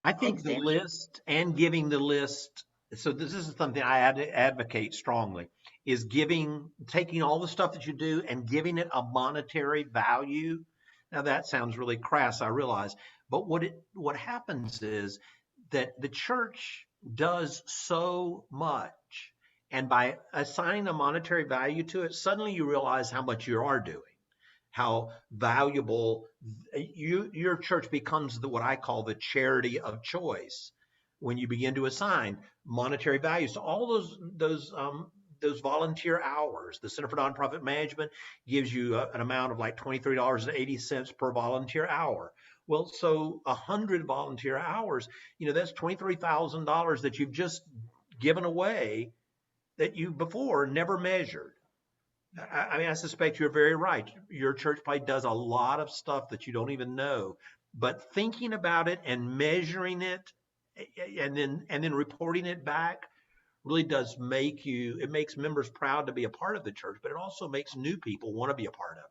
I think the list and giving the list, so this is something I advocate strongly, is taking all the stuff that you do and giving it a monetary value. Now that sounds really crass, I realize, but what happens is that the church does so much, and by assigning a monetary value to it, suddenly you realize how much you are doing, how valuable your church becomes, what I call the charity of choice, when you begin to assign monetary values to all those volunteer hours. The Center for Nonprofit Management gives you an amount of like $23.80 per volunteer hour. Well, so 100 volunteer hours, that's $23,000 that you've just given away that you before never measured. I mean, I suspect you're very right. Your church probably does a lot of stuff that you don't even know, but thinking about it and measuring it and then reporting it back really does it makes members proud to be a part of the church, but it also makes new people want to be a part of it.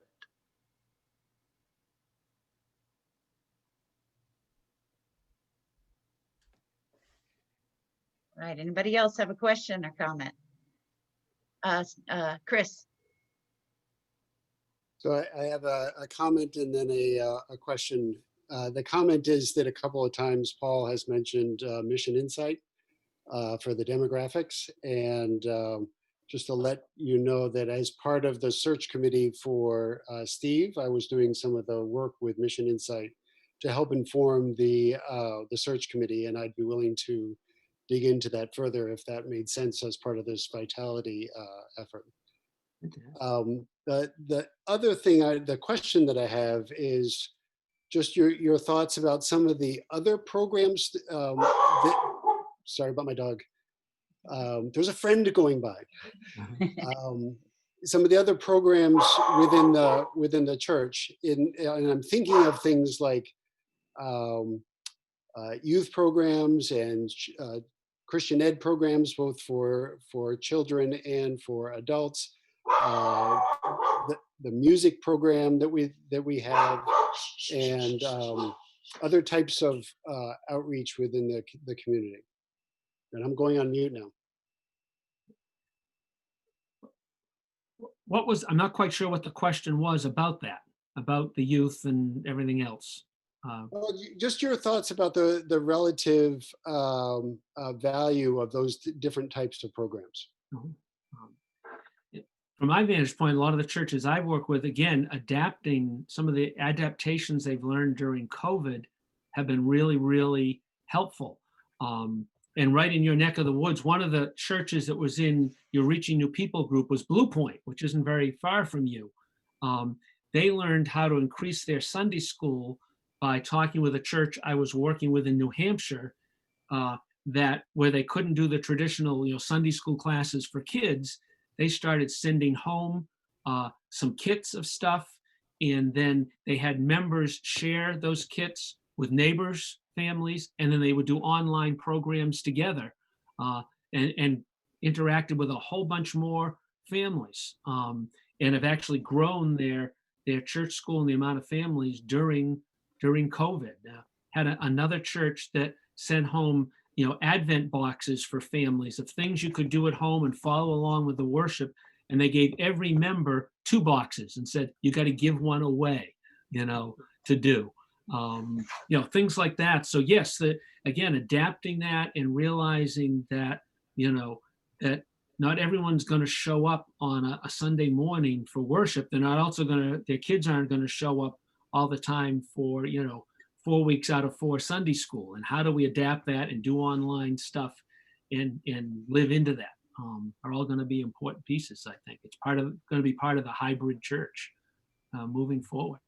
All right, anybody else have a question or comment? Chris. So I have a comment and then a question. The comment is that a couple of times Paul has mentioned Mission Insight for the demographics. And just to let you know that as part of the search committee for Steve, I was doing some of the work with Mission Insight to help inform the search committee, and I'd be willing to dig into that further if that made sense as part of this vitality effort. The other thing, the question that I have is just your thoughts about some of the other programs. Sorry about my dog. There's a friend going by. Some of the other programs within the church, and I'm thinking of things like youth programs and Christian ed programs, both for children and for adults. The music program that we have, and other types of outreach within the community. And I'm going on mute now. I'm not quite sure what the question was about that, about the youth and everything else. Well, just your thoughts about the relative value of those different types of programs. From my vantage point, a lot of the churches I work with, again, adapting some of the adaptations they've learned during COVID have been really, really helpful. And right in your neck of the woods, one of the churches that was in your Reaching New People group was Blue Point, which isn't very far from you. They learned how to increase their Sunday school by talking with a church I was working with in New Hampshire, that where they couldn't do the traditional, Sunday school classes for kids, they started sending home some kits of stuff, and then they had members share those kits with neighbors, families, and then they would do online programs together. And interacted with a whole bunch more families, and have actually grown their church school and the amount of families during COVID. Had another church that sent home, Advent boxes for families of things you could do at home and follow along with the worship. And they gave every member 2 boxes and said, you got to give one away, to do, things like that. So yes, again, adapting that and realizing that, that not everyone's going to show up on a Sunday morning for worship. They're not also their kids aren't going to show up all the time for, 4 weeks out of 4 Sunday school. And how do we adapt that and do online stuff and live into that? Are all going to be important pieces. I think it's going to be part of the hybrid church moving forward.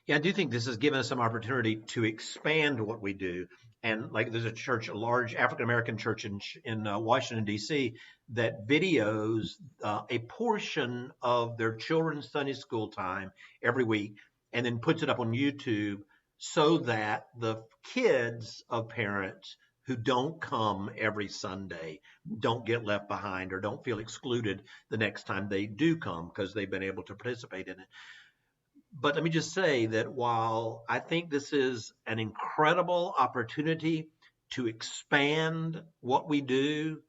Yeah, I do think this has given us some opportunity to expand what we do. And like there's a church, a large African-American church in Washington, D.C. that videos a portion of their children's Sunday school time every week and then puts it up on YouTube so that the kids of parents who don't come every Sunday don't get left behind or don't feel excluded the next time they do come because they've been able to participate in it. But let me just say that while I think this is an incredible opportunity to expand what we do,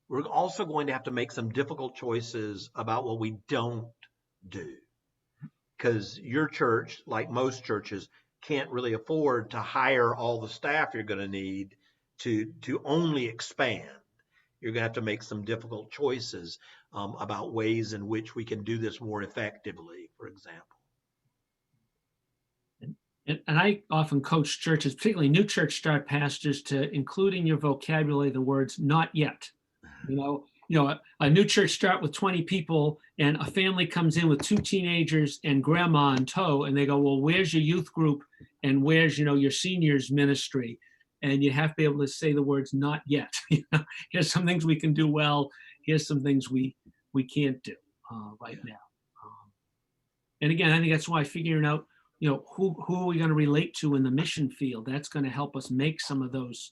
we're also going to have to make some difficult choices about what we don't do. Because your church, like most churches, can't really afford to hire all the staff you're going to need to only expand. You're going to have to make some difficult choices about ways in which we can do this more effectively, for example. And I often coach churches, particularly new church start pastors, to include in your vocabulary the words "not yet." A new church start with 20 people, and a family comes in with 2 teenagers and grandma in tow, and they go, "Well, where's your youth group and where's your seniors ministry?" And you have to be able to say the words "not yet." Here's some things we can do well. Here's some things we can't do right now. And again, I think that's why figuring out who are we going to relate to in the mission field, that's going to help us make some of those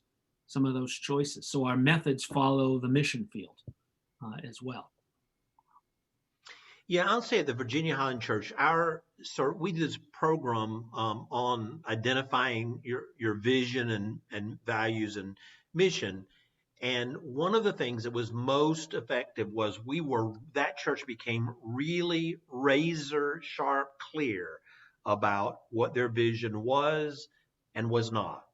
choices. So our methods follow the mission field as well. Yeah, I'll say at the Virginia Highland Church, we did this program on identifying your vision and values and mission. And one of the things that was most effective was that church became really razor sharp clear about what their vision was and was not,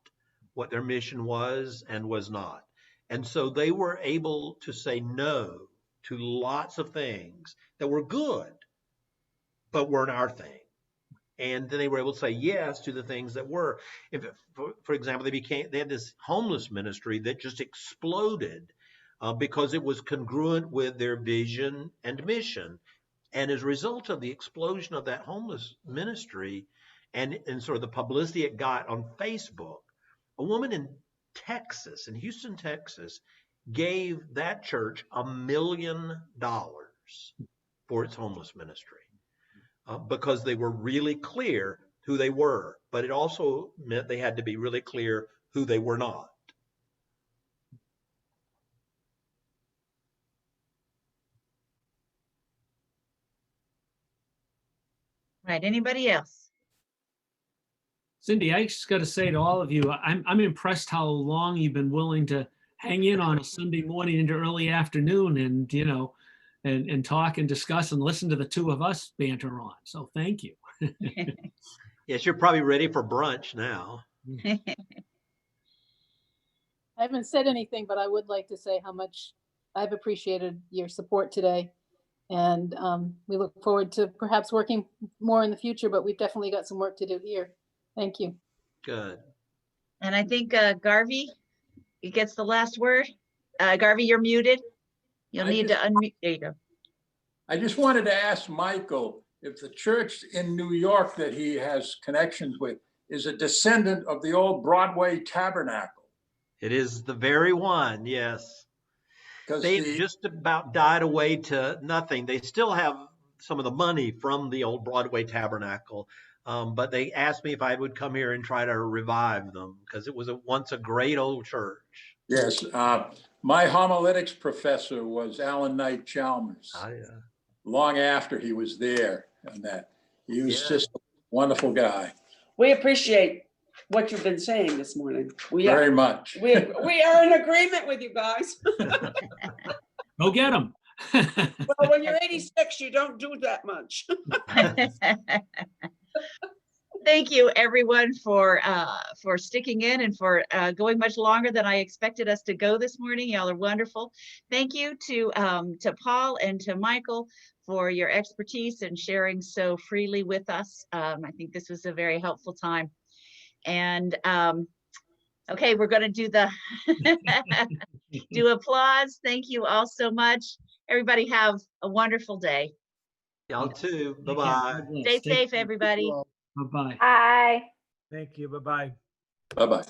what their mission was and was not. And so they were able to say no to lots of things that were good, but weren't our thing. And then they were able to say yes to the things that were. For example, they had this homeless ministry that just exploded because it was congruent with their vision and mission. And as a result of the explosion of that homeless ministry and sort of the publicity it got on Facebook, a woman in Houston, Texas, gave that church $1 million for its homeless ministry because they were really clear who they were. But it also meant they had to be really clear who they were not. Right. Anybody else? Cindy, I just got to say to all of you, I'm impressed how long you've been willing to hang in on a Sunday morning into early afternoon and, and talk and discuss and listen to the two of us banter on. So thank you. Yes, you're probably ready for brunch now. I haven't said anything, but I would like to say how much I've appreciated your support today. And we look forward to perhaps working more in the future, but we've definitely got some work to do here. Thank you. Good. And I think Garvey gets the last word. Garvey, you're muted. You'll need to unmute. There you go. I just wanted to ask Michael if the church in New York that he has connections with is a descendant of the old Broadway Tabernacle. It is the very one, yes. They just about died away to nothing. They still have some of the money from the old Broadway Tabernacle, but they asked me if I would come here and try to revive them because it was once a great old church. Yes, my homiletics professor was Alan Knight Chalmers. Long after he was there, and that he was just a wonderful guy. We appreciate what you've been saying this morning. Very much. We are in agreement with you guys. Go get them. Well, when you're 86, you don't do that much. Thank you, everyone, for sticking in and for going much longer than I expected us to go this morning. Y'all are wonderful. Thank you to Paul and to Michael for your expertise and sharing so freely with us. I think this was a very helpful time. And okay, we're going to do the do applause. Thank you all so much. Everybody have a wonderful day. Y'all too. Bye-bye. Stay safe, everybody. Bye-bye. Bye. Thank you. Bye-bye. Bye-bye.